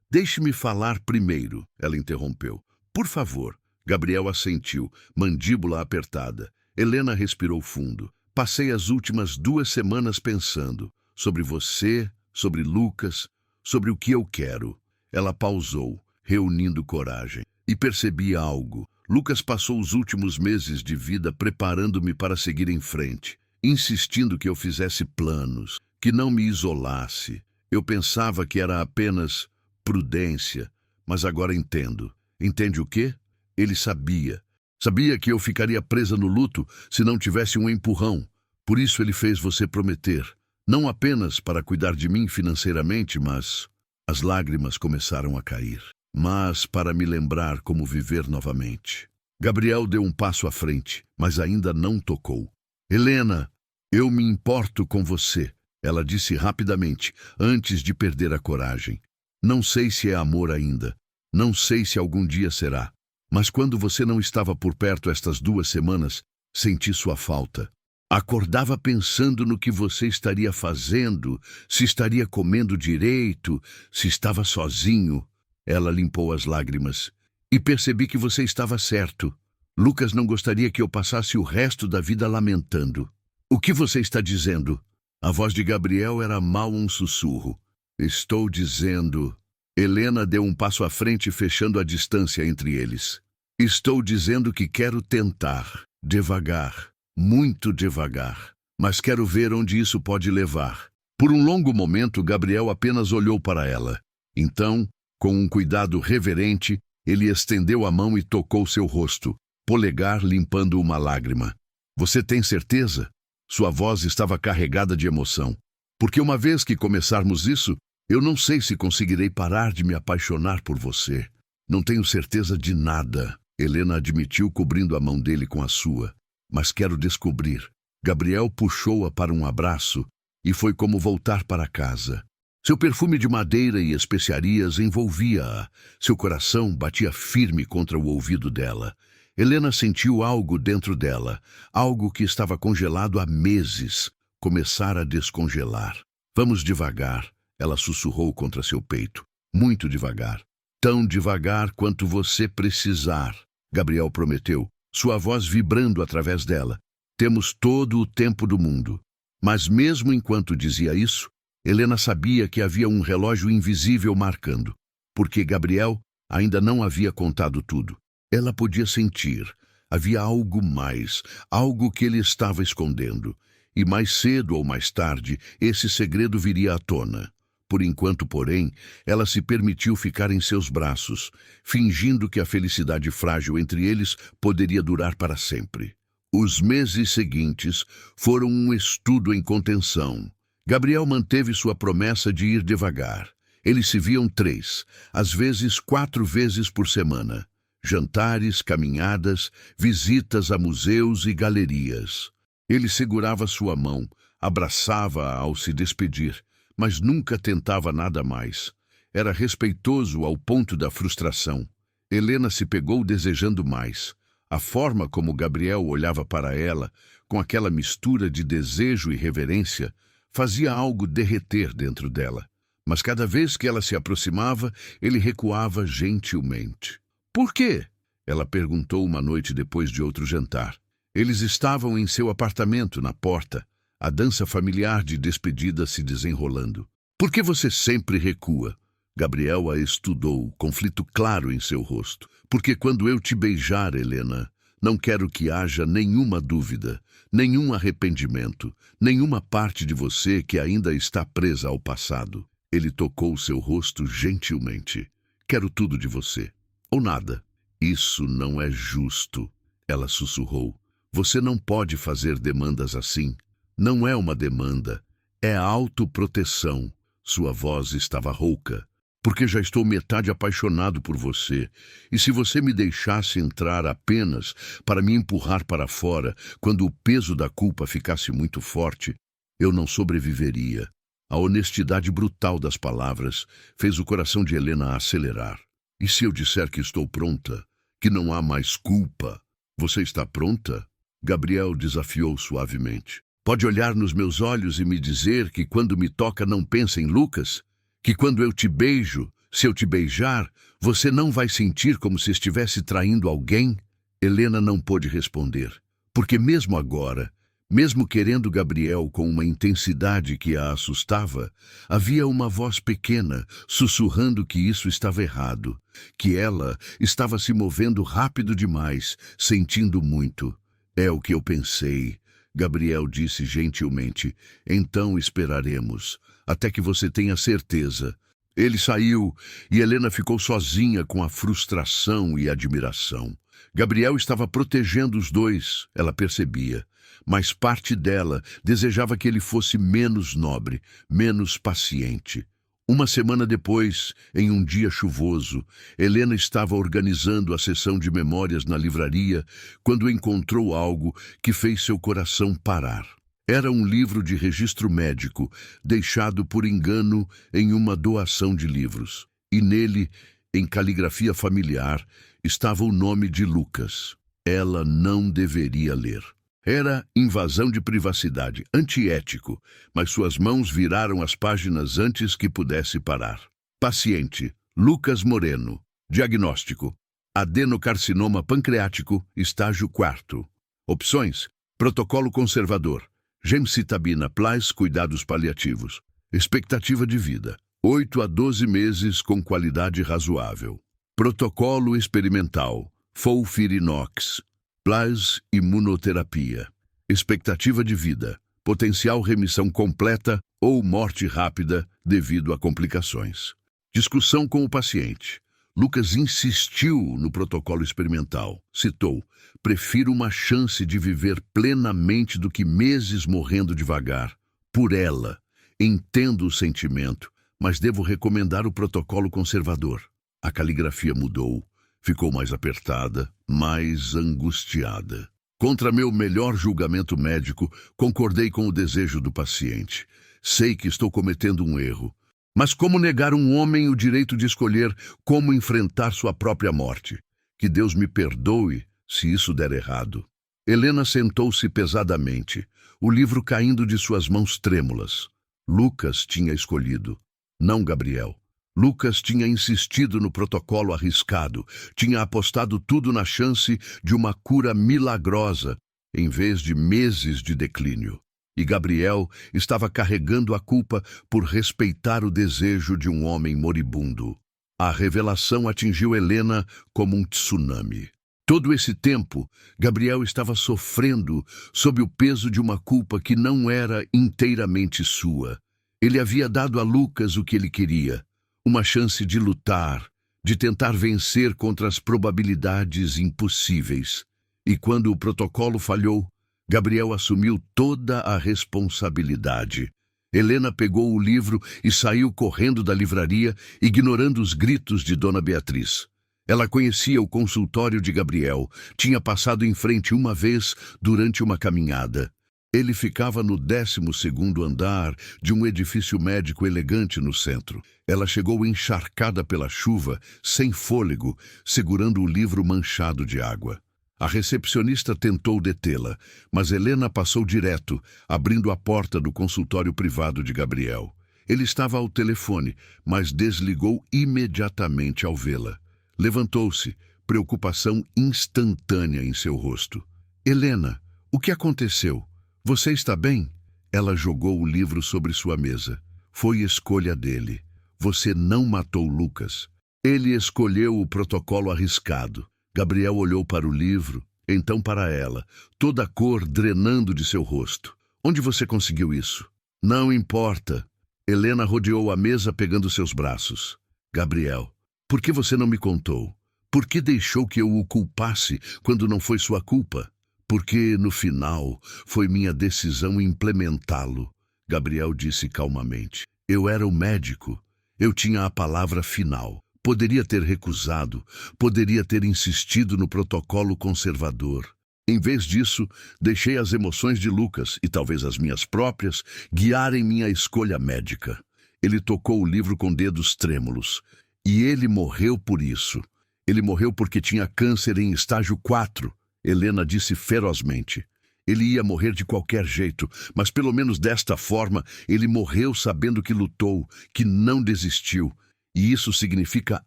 Deixe-me falar primeiro, ela interrompeu. Por favor. Gabriel assentiu, mandíbula apertada. Helena respirou fundo. Passei as últimas 2 semanas pensando sobre você, sobre Lucas, sobre o que eu quero. Ela pausou, reunindo coragem. E percebi algo. Lucas passou os últimos meses de vida preparando-me para seguir em frente, insistindo que eu fizesse planos, que não me isolasse. Eu pensava que era apenas prudência, mas agora entendo. Entende o quê? Ele sabia. Sabia que eu ficaria presa no luto se não tivesse um empurrão. Por isso ele fez você prometer. Não apenas para cuidar de mim financeiramente, mas... As lágrimas começaram a cair. Mas para me lembrar como viver novamente. Gabriel deu um passo à frente, mas ainda não tocou. Helena, eu me importo com você, ela disse rapidamente, antes de perder a coragem. Não sei se é amor ainda. Não sei se algum dia será. Mas quando você não estava por perto estas 2 semanas, senti sua falta. Acordava pensando no que você estaria fazendo, se estaria comendo direito, se estava sozinho. Ela limpou as lágrimas. E percebi que você estava certo. Lucas não gostaria que eu passasse o resto da vida lamentando. O que você está dizendo? A voz de Gabriel era mal um sussurro. Estou dizendo... Helena deu um passo à frente, fechando a distância entre eles. Estou dizendo que quero tentar, devagar, muito devagar, mas quero ver onde isso pode levar. Por um longo momento, Gabriel apenas olhou para ela. Então, com um cuidado reverente, ele estendeu a mão e tocou seu rosto, polegar limpando uma lágrima. Você tem certeza? Sua voz estava carregada de emoção. Porque uma vez que começarmos isso, eu não sei se conseguirei parar de me apaixonar por você. Não tenho certeza de nada, Helena admitiu, cobrindo a mão dele com a sua. Mas quero descobrir. Gabriel puxou-a para um abraço e foi como voltar para casa. Seu perfume de madeira e especiarias envolvia-a. Seu coração batia firme contra o ouvido dela. Helena sentiu algo dentro dela, algo que estava congelado há meses, começar a descongelar. Vamos devagar. Ela sussurrou contra seu peito. Muito devagar. Tão devagar quanto você precisar, Gabriel prometeu, sua voz vibrando através dela. Temos todo o tempo do mundo. Mas mesmo enquanto dizia isso, Helena sabia que havia um relógio invisível marcando, porque Gabriel ainda não havia contado tudo. Ela podia sentir. Havia algo mais, algo que ele estava escondendo. E mais cedo ou mais tarde, esse segredo viria à tona. Por enquanto, porém, ela se permitiu ficar em seus braços, fingindo que a felicidade frágil entre eles poderia durar para sempre. Os meses seguintes foram um estudo em contenção. Gabriel manteve sua promessa de ir devagar. Eles se viam 3, às vezes 4 vezes por semana. Jantares, caminhadas, visitas a museus e galerias. Ele segurava sua mão, abraçava-a ao se despedir, mas nunca tentava nada mais. Era respeitoso ao ponto da frustração. Helena se pegou desejando mais. A forma como Gabriel olhava para ela, com aquela mistura de desejo e reverência, fazia algo derreter dentro dela. Mas cada vez que ela se aproximava, ele recuava gentilmente. Por quê? Ela perguntou uma noite depois de outro jantar. Eles estavam em seu apartamento, na porta, a dança familiar de despedida se desenrolando. Por que você sempre recua? Gabriel a estudou, conflito claro em seu rosto. Porque quando eu te beijar, Helena, não quero que haja nenhuma dúvida, nenhum arrependimento, nenhuma parte de você que ainda está presa ao passado. Ele tocou seu rosto gentilmente. Quero tudo de você. Ou nada. Isso não é justo, ela sussurrou. Você não pode fazer demandas assim. Não é uma demanda, é autoproteção. Sua voz estava rouca. Porque já estou metade apaixonado por você. E se você me deixasse entrar apenas para me empurrar para fora, quando o peso da culpa ficasse muito forte, eu não sobreviveria. A honestidade brutal das palavras fez o coração de Helena acelerar. E se eu disser que estou pronta, que não há mais culpa, você está pronta? Gabriel desafiou suavemente. Pode olhar nos meus olhos e me dizer que quando me toca não pensa em Lucas? Que quando eu te beijo, se eu te beijar, você não vai sentir como se estivesse traindo alguém? Helena não pôde responder, porque mesmo agora, mesmo querendo Gabriel com uma intensidade que a assustava, havia uma voz pequena sussurrando que isso estava errado, que ela estava se movendo rápido demais, sentindo muito. É o que eu pensei. Gabriel disse gentilmente, então esperaremos, até que você tenha certeza. Ele saiu e Helena ficou sozinha com a frustração e admiração. Gabriel estava protegendo os dois, ela percebia, mas parte dela desejava que ele fosse menos nobre, menos paciente. Uma semana depois, em um dia chuvoso, Helena estava organizando a sessão de memórias na livraria quando encontrou algo que fez seu coração parar. Era um livro de registro médico, deixado por engano em uma doação de livros. E nele, em caligrafia familiar, estava o nome de Lucas. Ela não deveria ler. Era invasão de privacidade, antiético, mas suas mãos viraram as páginas antes que pudesse parar. Paciente, Lucas Moreno. Diagnóstico, adenocarcinoma pancreático, estágio 4. Opções, protocolo conservador, gemcitabina plus cuidados paliativos. Expectativa de vida, 8 a 12 meses com qualidade razoável. Protocolo experimental, FOLFIRINOX, plus imunoterapia. Expectativa de vida, potencial remissão completa ou morte rápida devido a complicações. Discussão com o paciente. Lucas insistiu no protocolo experimental. Citou, prefiro uma chance de viver plenamente do que meses morrendo devagar. Por ela, entendo o sentimento, mas devo recomendar o protocolo conservador. A caligrafia mudou. Ficou mais apertada, mais angustiada. Contra meu melhor julgamento médico, concordei com o desejo do paciente. Sei que estou cometendo um erro. Mas como negar um homem o direito de escolher como enfrentar sua própria morte? Que Deus me perdoe se isso der errado. Helena sentou-se pesadamente, o livro caindo de suas mãos trêmulas. Lucas tinha escolhido, não Gabriel. Lucas tinha insistido no protocolo arriscado, tinha apostado tudo na chance de uma cura milagrosa, em vez de meses de declínio. E Gabriel estava carregando a culpa por respeitar o desejo de um homem moribundo. A revelação atingiu Helena como um tsunami. Todo esse tempo, Gabriel estava sofrendo sob o peso de uma culpa que não era inteiramente sua. Ele havia dado a Lucas o que ele queria. Uma chance de lutar, de tentar vencer contra as probabilidades impossíveis. E quando o protocolo falhou, Gabriel assumiu toda a responsabilidade. Helena pegou o livro e saiu correndo da livraria, ignorando os gritos de Dona Beatriz. Ela conhecia o consultório de Gabriel, tinha passado em frente uma vez durante uma caminhada. Ele ficava no 12º andar de um edifício médico elegante no centro. Ela chegou encharcada pela chuva, sem fôlego, segurando o livro manchado de água. A recepcionista tentou detê-la, mas Helena passou direto, abrindo a porta do consultório privado de Gabriel. Ele estava ao telefone, mas desligou imediatamente ao vê-la. Levantou-se, preocupação instantânea em seu rosto. Helena, o que aconteceu? Você está bem? Ela jogou o livro sobre sua mesa. Foi escolha dele. Você não matou Lucas. Ele escolheu o protocolo arriscado. Gabriel olhou para o livro, então para ela, toda a cor drenando de seu rosto. Onde você conseguiu isso? Não importa. Helena rodeou a mesa pegando seus braços. Gabriel, por que você não me contou? Por que deixou que eu o culpasse quando não foi sua culpa? Porque, no final, foi minha decisão implementá-lo, Gabriel disse calmamente. Eu era o médico. Eu tinha a palavra final. Poderia ter recusado, poderia ter insistido no protocolo conservador. Em vez disso, deixei as emoções de Lucas, e talvez as minhas próprias, guiarem minha escolha médica. Ele tocou o livro com dedos trêmulos. E ele morreu por isso. Ele morreu porque tinha câncer em estágio 4. Helena disse ferozmente. Ele ia morrer de qualquer jeito, mas pelo menos desta forma ele morreu sabendo que lutou, que não desistiu. E isso significa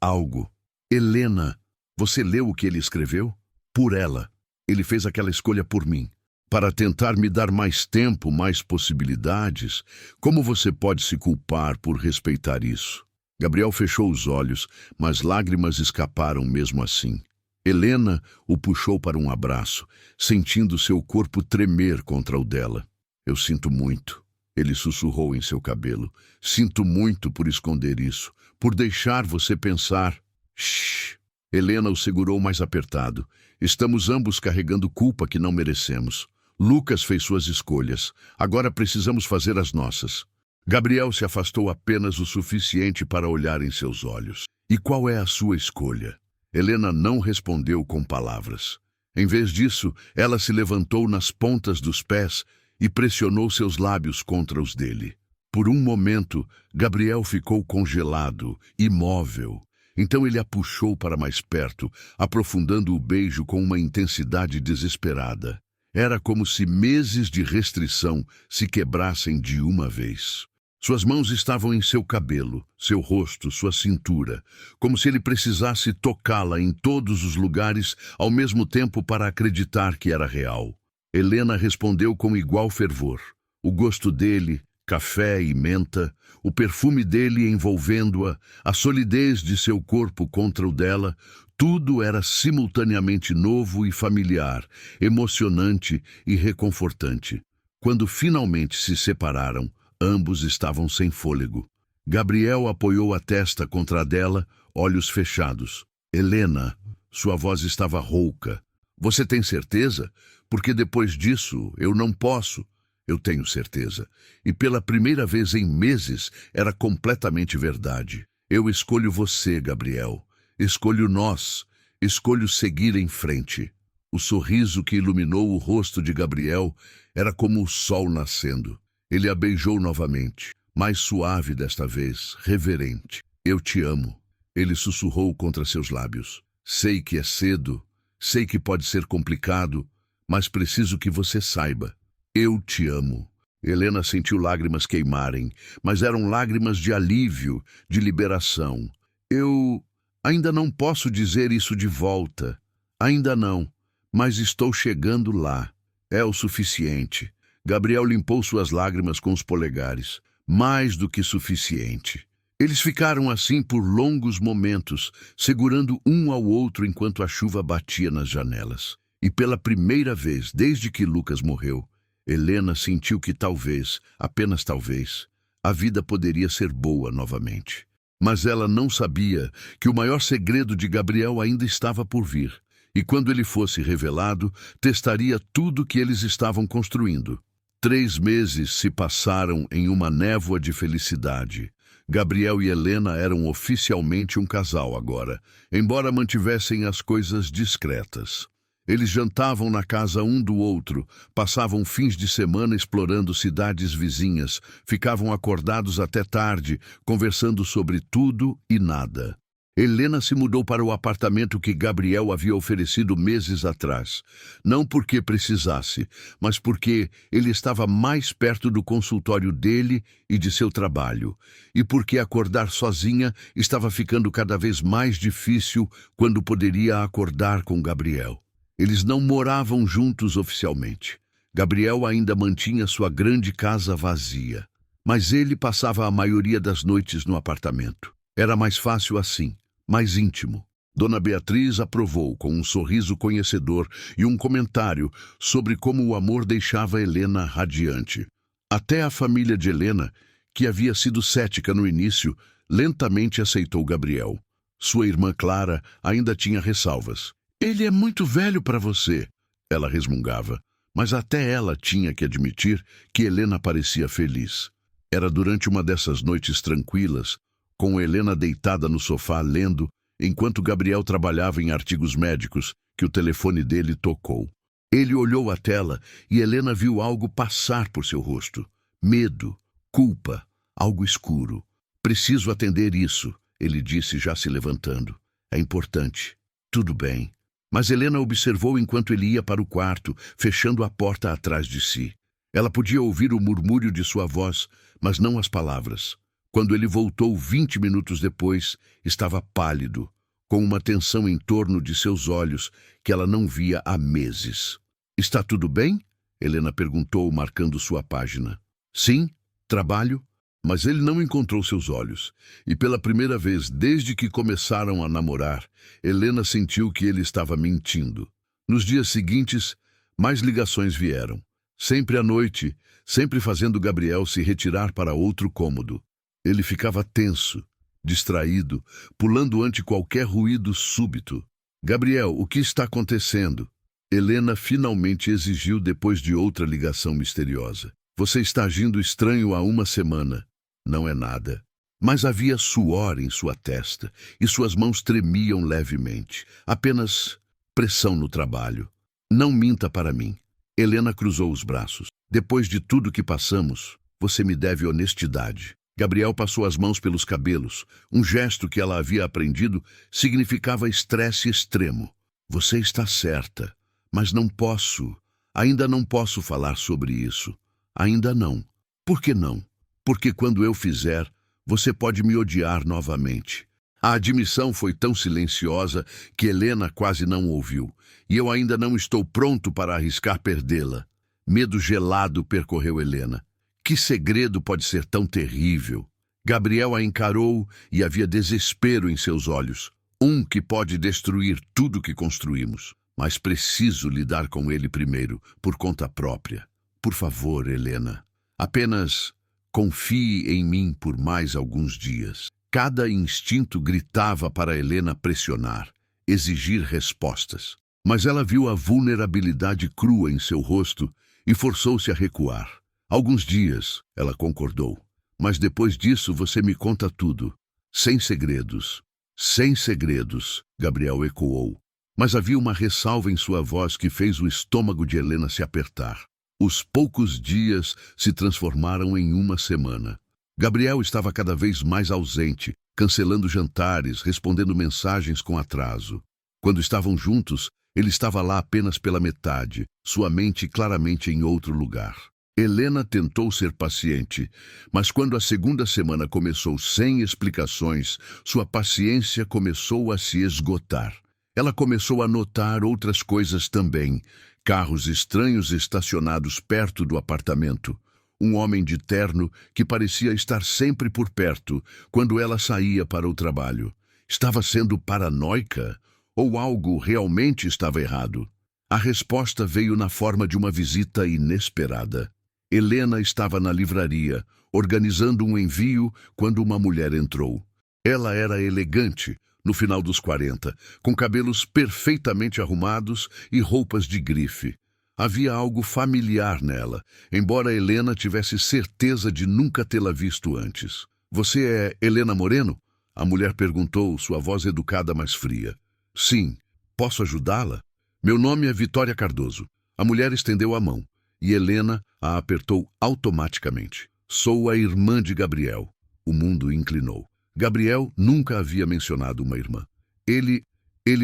algo. Helena, você leu o que ele escreveu? Por ela. Ele fez aquela escolha por mim. Para tentar me dar mais tempo, mais possibilidades. Como você pode se culpar por respeitar isso? Gabriel fechou os olhos, mas lágrimas escaparam mesmo assim. Helena o puxou para um abraço, sentindo seu corpo tremer contra o dela. Eu sinto muito, ele sussurrou em seu cabelo. Sinto muito por esconder isso, por deixar você pensar. Shhh! Helena o segurou mais apertado. Estamos ambos carregando culpa que não merecemos. Lucas fez suas escolhas. Agora precisamos fazer as nossas. Gabriel se afastou apenas o suficiente para olhar em seus olhos. E qual é a sua escolha? Helena não respondeu com palavras. Em vez disso, ela se levantou nas pontas dos pés e pressionou seus lábios contra os dele. Por um momento, Gabriel ficou congelado, imóvel. Então ele a puxou para mais perto, aprofundando o beijo com uma intensidade desesperada. Era como se meses de restrição se quebrassem de uma vez. Suas mãos estavam em seu cabelo, seu rosto, sua cintura, como se ele precisasse tocá-la em todos os lugares ao mesmo tempo para acreditar que era real. Helena respondeu com igual fervor. O gosto dele, café e menta, o perfume dele envolvendo-a, a solidez de seu corpo contra o dela, tudo era simultaneamente novo e familiar, emocionante e reconfortante. Quando finalmente se separaram, ambos estavam sem fôlego. Gabriel apoiou a testa contra a dela, olhos fechados. Helena, sua voz estava rouca. Você tem certeza? Porque depois disso eu não posso. Eu tenho certeza. E pela primeira vez em meses era completamente verdade. Eu escolho você, Gabriel. Escolho nós. Escolho seguir em frente. O sorriso que iluminou o rosto de Gabriel era como o sol nascendo. Ele a beijou novamente, mais suave desta vez, reverente. Eu te amo. Ele sussurrou contra seus lábios. Sei que é cedo, sei que pode ser complicado, mas preciso que você saiba. Eu te amo. Helena sentiu lágrimas queimarem, mas eram lágrimas de alívio, de liberação. Eu ainda não posso dizer isso de volta. Ainda não, mas estou chegando lá. É o suficiente. Gabriel limpou suas lágrimas com os polegares. Mais do que suficiente. Eles ficaram assim por longos momentos, segurando um ao outro enquanto a chuva batia nas janelas. E pela primeira vez desde que Lucas morreu, Helena sentiu que talvez, apenas talvez, a vida poderia ser boa novamente. Mas ela não sabia que o maior segredo de Gabriel ainda estava por vir. E quando ele fosse revelado, testaria tudo que eles estavam construindo. 3 meses se passaram em uma névoa de felicidade. Gabriel e Helena eram oficialmente um casal agora, embora mantivessem as coisas discretas. Eles jantavam na casa um do outro, passavam fins de semana explorando cidades vizinhas, ficavam acordados até tarde, conversando sobre tudo e nada. Helena se mudou para o apartamento que Gabriel havia oferecido meses atrás. Não porque precisasse, mas porque ele estava mais perto do consultório dele e de seu trabalho. E porque acordar sozinha estava ficando cada vez mais difícil quando poderia acordar com Gabriel. Eles não moravam juntos oficialmente. Gabriel ainda mantinha sua grande casa vazia. Mas ele passava a maioria das noites no apartamento. Era mais fácil assim. Mais íntimo. Dona Beatriz aprovou com um sorriso conhecedor e um comentário sobre como o amor deixava Helena radiante. Até a família de Helena, que havia sido cética no início, lentamente aceitou Gabriel. Sua irmã Clara ainda tinha ressalvas. Ele é muito velho para você, ela resmungava, mas até ela tinha que admitir que Helena parecia feliz. Era durante uma dessas noites tranquilas, com Helena deitada no sofá lendo, enquanto Gabriel trabalhava em artigos médicos, que o telefone dele tocou. Ele olhou a tela e Helena viu algo passar por seu rosto. Medo, culpa, algo escuro. Preciso atender isso, ele disse já se levantando. É importante. Tudo bem. Mas Helena observou enquanto ele ia para o quarto, fechando a porta atrás de si. Ela podia ouvir o murmúrio de sua voz, mas não as palavras. Quando ele voltou 20 minutos depois, estava pálido, com uma tensão em torno de seus olhos que ela não via há meses. Está tudo bem? Helena perguntou, marcando sua página. Sim, trabalho. Mas ele não encontrou seus olhos. E pela primeira vez desde que começaram a namorar, Helena sentiu que ele estava mentindo. Nos dias seguintes, mais ligações vieram. Sempre à noite, sempre fazendo Gabriel se retirar para outro cômodo. Ele ficava tenso, distraído, pulando ante qualquer ruído súbito. Gabriel, o que está acontecendo? Helena finalmente exigiu depois de outra ligação misteriosa. Você está agindo estranho há uma semana. Não é nada. Mas havia suor em sua testa e suas mãos tremiam levemente. Apenas pressão no trabalho. Não minta para mim. Helena cruzou os braços. Depois de tudo que passamos, você me deve honestidade. Gabriel passou as mãos pelos cabelos. Um gesto que ela havia aprendido significava estresse extremo. Você está certa, mas não posso. Ainda não posso falar sobre isso. Ainda não. Por que não? Porque quando eu fizer, você pode me odiar novamente. A admissão foi tão silenciosa que Helena quase não ouviu. E eu ainda não estou pronto para arriscar perdê-la. Medo gelado percorreu Helena. Que segredo pode ser tão terrível? Gabriel a encarou e havia desespero em seus olhos. Um que pode destruir tudo que construímos. Mas preciso lidar com ele primeiro, por conta própria. Por favor, Helena. Apenas confie em mim por mais alguns dias. Cada instinto gritava para Helena pressionar, exigir respostas. Mas ela viu a vulnerabilidade crua em seu rosto e forçou-se a recuar. Alguns dias, ela concordou. Mas depois disso você me conta tudo. Sem segredos. Sem segredos, Gabriel ecoou. Mas havia uma ressalva em sua voz que fez o estômago de Helena se apertar. Os poucos dias se transformaram em uma semana. Gabriel estava cada vez mais ausente, cancelando jantares, respondendo mensagens com atraso. Quando estavam juntos, ele estava lá apenas pela metade, sua mente claramente em outro lugar. Helena tentou ser paciente, mas quando a segunda semana começou sem explicações, sua paciência começou a se esgotar. Ela começou a notar outras coisas também. Carros estranhos estacionados perto do apartamento. Um homem de terno que parecia estar sempre por perto quando ela saía para o trabalho. Estava sendo paranoica? Ou algo realmente estava errado? A resposta veio na forma de uma visita inesperada. Helena estava na livraria, organizando um envio, quando uma mulher entrou. Ela era elegante, no final dos 40, com cabelos perfeitamente arrumados e roupas de grife. Havia algo familiar nela, embora Helena tivesse certeza de nunca tê-la visto antes. Você é Helena Moreno? A mulher perguntou, sua voz educada mais fria. Sim, posso ajudá-la? Meu nome é Vitória Cardoso. A mulher estendeu a mão, e Helena a apertou automaticamente. Sou a irmã de Gabriel. O mundo inclinou. Gabriel nunca havia mencionado uma irmã. Ele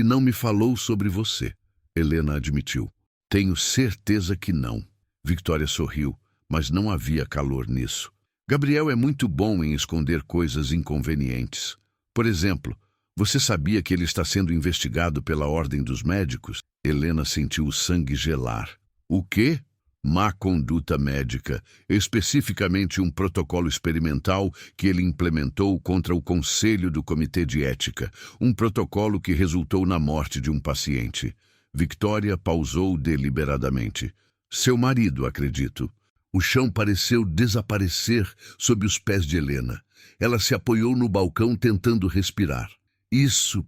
não me falou sobre você, Helena admitiu. Tenho certeza que não. Vitória sorriu, mas não havia calor nisso. Gabriel é muito bom em esconder coisas inconvenientes. Por exemplo, você sabia que ele está sendo investigado pela Ordem dos Médicos? Helena sentiu o sangue gelar. O quê? Má conduta médica, especificamente um protocolo experimental que ele implementou contra o Conselho do Comitê de Ética, um protocolo que resultou na morte de um paciente. Victoria pausou deliberadamente. Seu marido, acredito. O chão pareceu desaparecer sob os pés de Helena. Ela se apoiou no balcão tentando respirar. Isso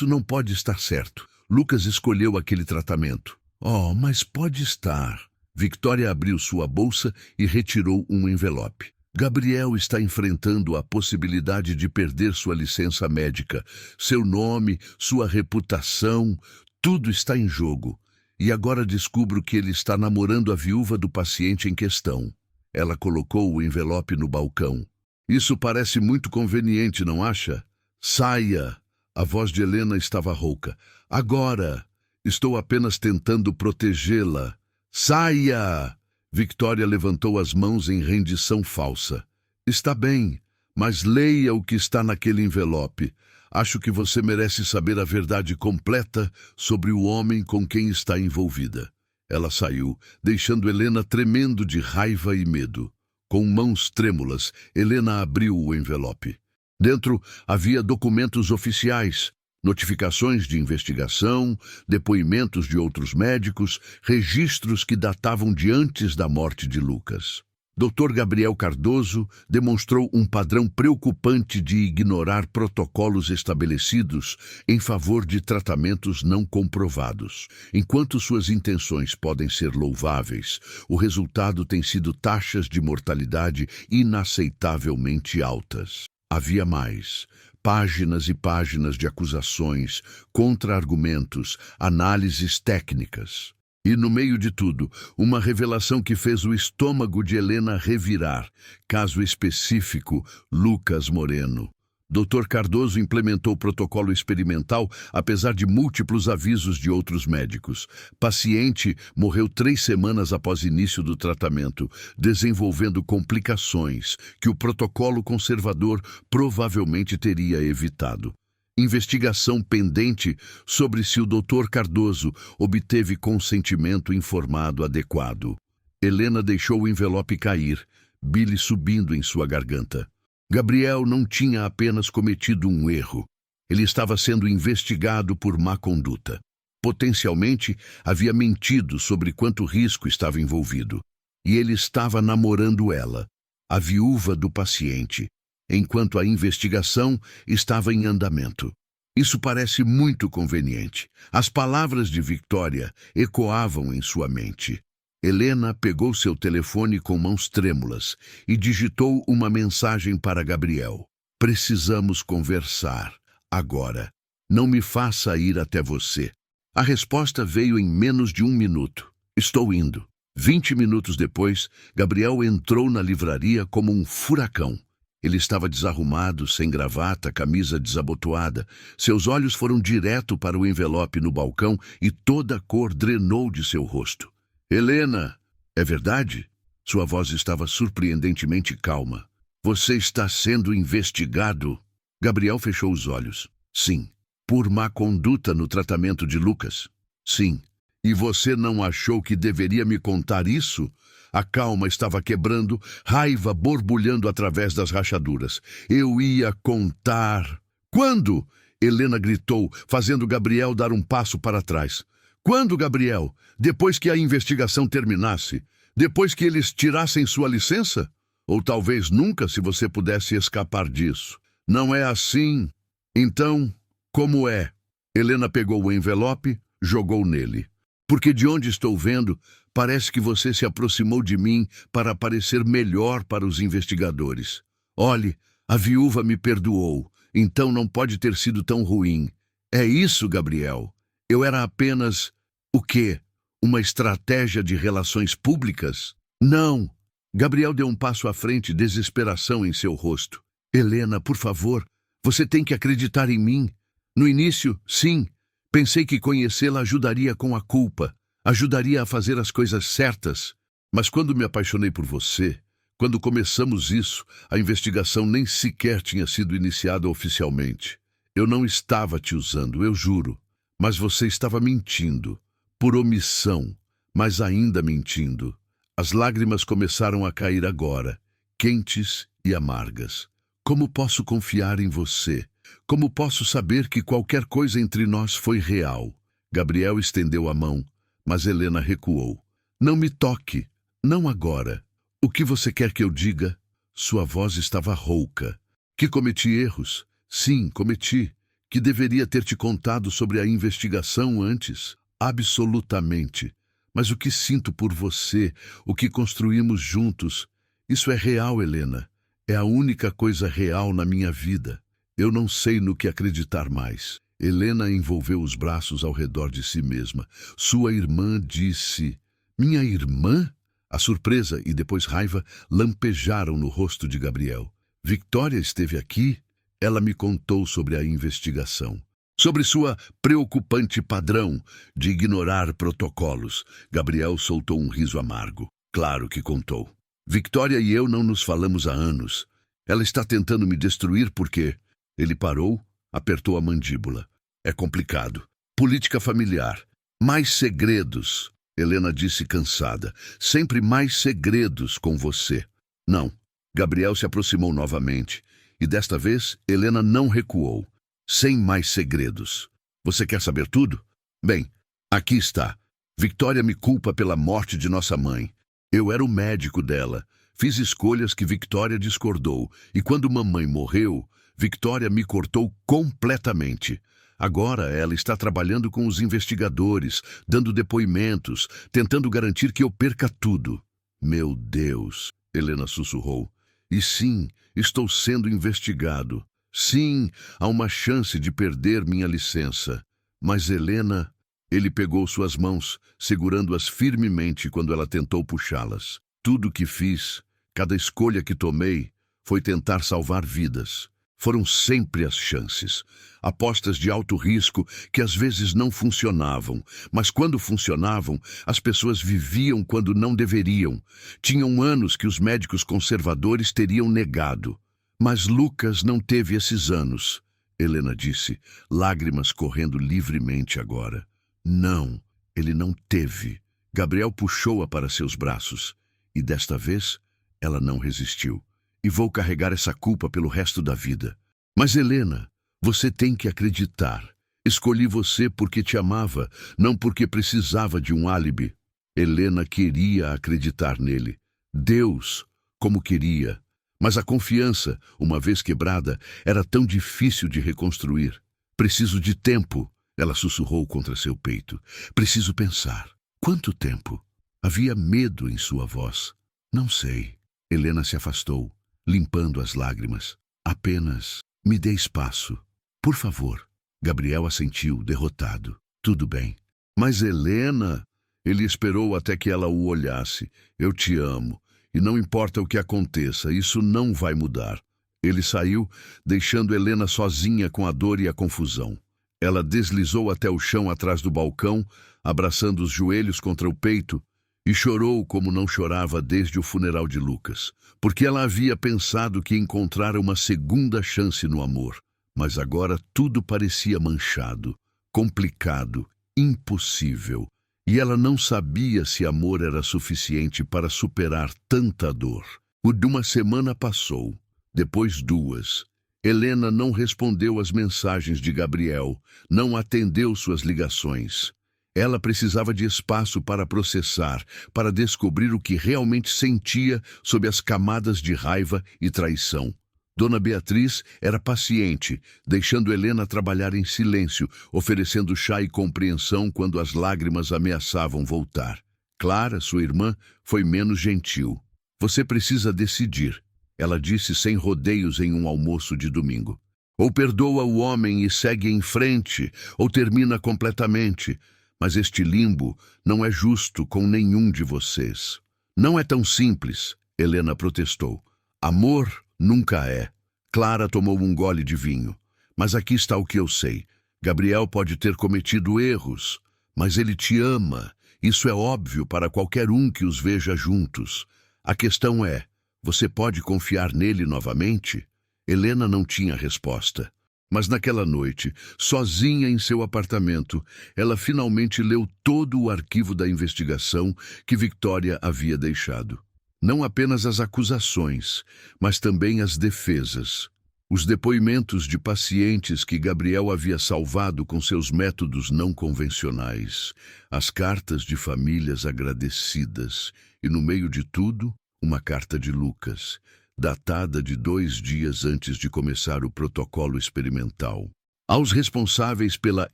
não pode estar certo. Lucas escolheu aquele tratamento. Oh, mas pode estar. Victoria abriu sua bolsa e retirou um envelope. Gabriel está enfrentando a possibilidade de perder sua licença médica. Seu nome, sua reputação, tudo está em jogo. E agora descubro que ele está namorando a viúva do paciente em questão. Ela colocou o envelope no balcão. Isso parece muito conveniente, não acha? Saia! A voz de Helena estava rouca. Agora! Estou apenas tentando protegê-la. Saia! Victoria levantou as mãos em rendição falsa. Está bem, mas leia o que está naquele envelope. Acho que você merece saber a verdade completa sobre o homem com quem está envolvida. Ela saiu, deixando Helena tremendo de raiva e medo. Com mãos trêmulas, Helena abriu o envelope. Dentro havia documentos oficiais, notificações de investigação, depoimentos de outros médicos, registros que datavam de antes da morte de Lucas. Dr. Gabriel Cardoso demonstrou um padrão preocupante de ignorar protocolos estabelecidos em favor de tratamentos não comprovados. Enquanto suas intenções podem ser louváveis, o resultado tem sido taxas de mortalidade inaceitavelmente altas. Havia mais. Páginas e páginas de acusações, contra-argumentos, análises técnicas. E, no meio de tudo, uma revelação que fez o estômago de Helena revirar. Caso específico, Lucas Moreno. Dr. Cardoso implementou o protocolo experimental, apesar de múltiplos avisos de outros médicos. Paciente morreu 3 semanas após início do tratamento, desenvolvendo complicações que o protocolo conservador provavelmente teria evitado. Investigação pendente sobre se o Dr. Cardoso obteve consentimento informado adequado. Helena deixou o envelope cair, bile subindo em sua garganta. Gabriel não tinha apenas cometido um erro. Ele estava sendo investigado por má conduta. Potencialmente, havia mentido sobre quanto risco estava envolvido. E ele estava namorando ela, a viúva do paciente, enquanto a investigação estava em andamento. Isso parece muito conveniente. As palavras de Victoria ecoavam em sua mente. Helena pegou seu telefone com mãos trêmulas e digitou uma mensagem para Gabriel. Precisamos conversar, agora. Não me faça ir até você. A resposta veio em menos de 1 minuto. Estou indo. 20 minutos depois, Gabriel entrou na livraria como um furacão. Ele estava desarrumado, sem gravata, camisa desabotoada. Seus olhos foram direto para o envelope no balcão e toda a cor drenou de seu rosto. Helena, é verdade? Sua voz estava surpreendentemente calma. Você está sendo investigado? Gabriel fechou os olhos. Sim. Por má conduta no tratamento de Lucas? Sim. E você não achou que deveria me contar isso? A calma estava quebrando, raiva borbulhando através das rachaduras. Eu ia contar. Quando? Helena gritou, fazendo Gabriel dar um passo para trás. Quando, Gabriel? Depois que a investigação terminasse? Depois que eles tirassem sua licença? Ou talvez nunca, se você pudesse escapar disso. Não é assim. Então, como é? Helena pegou o envelope, jogou nele. Porque de onde estou vendo, parece que você se aproximou de mim para parecer melhor para os investigadores. Olhe, a viúva me perdoou, então não pode ter sido tão ruim. É isso, Gabriel. Eu era apenas... o quê? Uma estratégia de relações públicas? Não. Gabriel deu um passo à frente, desesperação em seu rosto. Helena, por favor, você tem que acreditar em mim. No início, sim. Pensei que conhecê-la ajudaria com a culpa, ajudaria a fazer as coisas certas. Mas quando me apaixonei por você, quando começamos isso, a investigação nem sequer tinha sido iniciada oficialmente. Eu não estava te usando, eu juro. Mas você estava mentindo, por omissão, mas ainda mentindo. As lágrimas começaram a cair agora, quentes e amargas. Como posso confiar em você? Como posso saber que qualquer coisa entre nós foi real? Gabriel estendeu a mão, mas Helena recuou. Não me toque, não agora. O que você quer que eu diga? Sua voz estava rouca. Que cometi erros? Sim, cometi. Que deveria ter te contado sobre a investigação antes. Absolutamente. Mas o que sinto por você, o que construímos juntos, isso é real, Helena. É a única coisa real na minha vida. Eu não sei no que acreditar mais. Helena envolveu os braços ao redor de si mesma. Sua irmã disse... Minha irmã? A surpresa e depois raiva lampejaram no rosto de Gabriel. Victoria esteve aqui? Ela me contou sobre a investigação. Sobre sua preocupante padrão de ignorar protocolos. Gabriel soltou um riso amargo. Claro que contou. Victoria e eu não nos falamos há anos. Ela está tentando me destruir porque... Ele parou, apertou a mandíbula. É complicado. Política familiar. Mais segredos. Helena disse cansada. Sempre mais segredos com você. Não. Gabriel se aproximou novamente. E desta vez, Helena não recuou. Sem mais segredos. Você quer saber tudo? Bem, aqui está. Victoria me culpa pela morte de nossa mãe. Eu era o médico dela. Fiz escolhas que Victoria discordou, e quando mamãe morreu, Victoria me cortou completamente. Agora ela está trabalhando com os investigadores, dando depoimentos, tentando garantir que eu perca tudo. Meu Deus, Helena sussurrou. E sim, estou sendo investigado. Sim, há uma chance de perder minha licença. Mas Helena... Ele pegou suas mãos, segurando-as firmemente quando ela tentou puxá-las. Tudo o que fiz, cada escolha que tomei, foi tentar salvar vidas. Foram sempre as chances. Apostas de alto risco que às vezes não funcionavam, mas quando funcionavam, as pessoas viviam quando não deveriam. Tinham anos que os médicos conservadores teriam negado. Mas Lucas não teve esses anos, Helena disse, lágrimas correndo livremente agora. Não, ele não teve. Gabriel puxou-a para seus braços. E desta vez, ela não resistiu. E vou carregar essa culpa pelo resto da vida. Mas Helena, você tem que acreditar. Escolhi você porque te amava, não porque precisava de um álibi. Helena queria acreditar nele. Deus, como queria. Mas a confiança, uma vez quebrada, era tão difícil de reconstruir. Preciso de tempo. Ela sussurrou contra seu peito. Preciso pensar. Quanto tempo? Havia medo em sua voz. Não sei. Helena se afastou, limpando as lágrimas. Apenas me dê espaço. Por favor. Gabriel assentiu, derrotado. Tudo bem. Mas Helena... Ele esperou até que ela o olhasse. Eu te amo. E não importa o que aconteça, isso não vai mudar. Ele saiu, deixando Helena sozinha com a dor e a confusão. Ela deslizou até o chão atrás do balcão, abraçando os joelhos contra o peito, e chorou como não chorava desde o funeral de Lucas, porque ela havia pensado que encontrara uma segunda chance no amor. Mas agora tudo parecia manchado, complicado, impossível, e ela não sabia se amor era suficiente para superar tanta dor. Uma semana passou, depois 2. Helena não respondeu às mensagens de Gabriel, não atendeu suas ligações. Ela precisava de espaço para processar, para descobrir o que realmente sentia sob as camadas de raiva e traição. Dona Beatriz era paciente, deixando Helena trabalhar em silêncio, oferecendo chá e compreensão quando as lágrimas ameaçavam voltar. Clara, sua irmã, foi menos gentil. Você precisa decidir. Ela disse sem rodeios em um almoço de domingo. Ou perdoa o homem e segue em frente, ou termina completamente. Mas este limbo não é justo com nenhum de vocês. Não é tão simples, Helena protestou. Amor nunca é. Clara tomou um gole de vinho. Mas aqui está o que eu sei. Gabriel pode ter cometido erros, mas ele te ama. Isso é óbvio para qualquer um que os veja juntos. A questão é, você pode confiar nele novamente? Helena não tinha resposta. Mas naquela noite, sozinha em seu apartamento, ela finalmente leu todo o arquivo da investigação que Victoria havia deixado. Não apenas as acusações, mas também as defesas. Os depoimentos de pacientes que Gabriel havia salvado com seus métodos não convencionais. As cartas de famílias agradecidas. E no meio de tudo, uma carta de Lucas, datada de 2 dias antes de começar o protocolo experimental. Aos responsáveis pela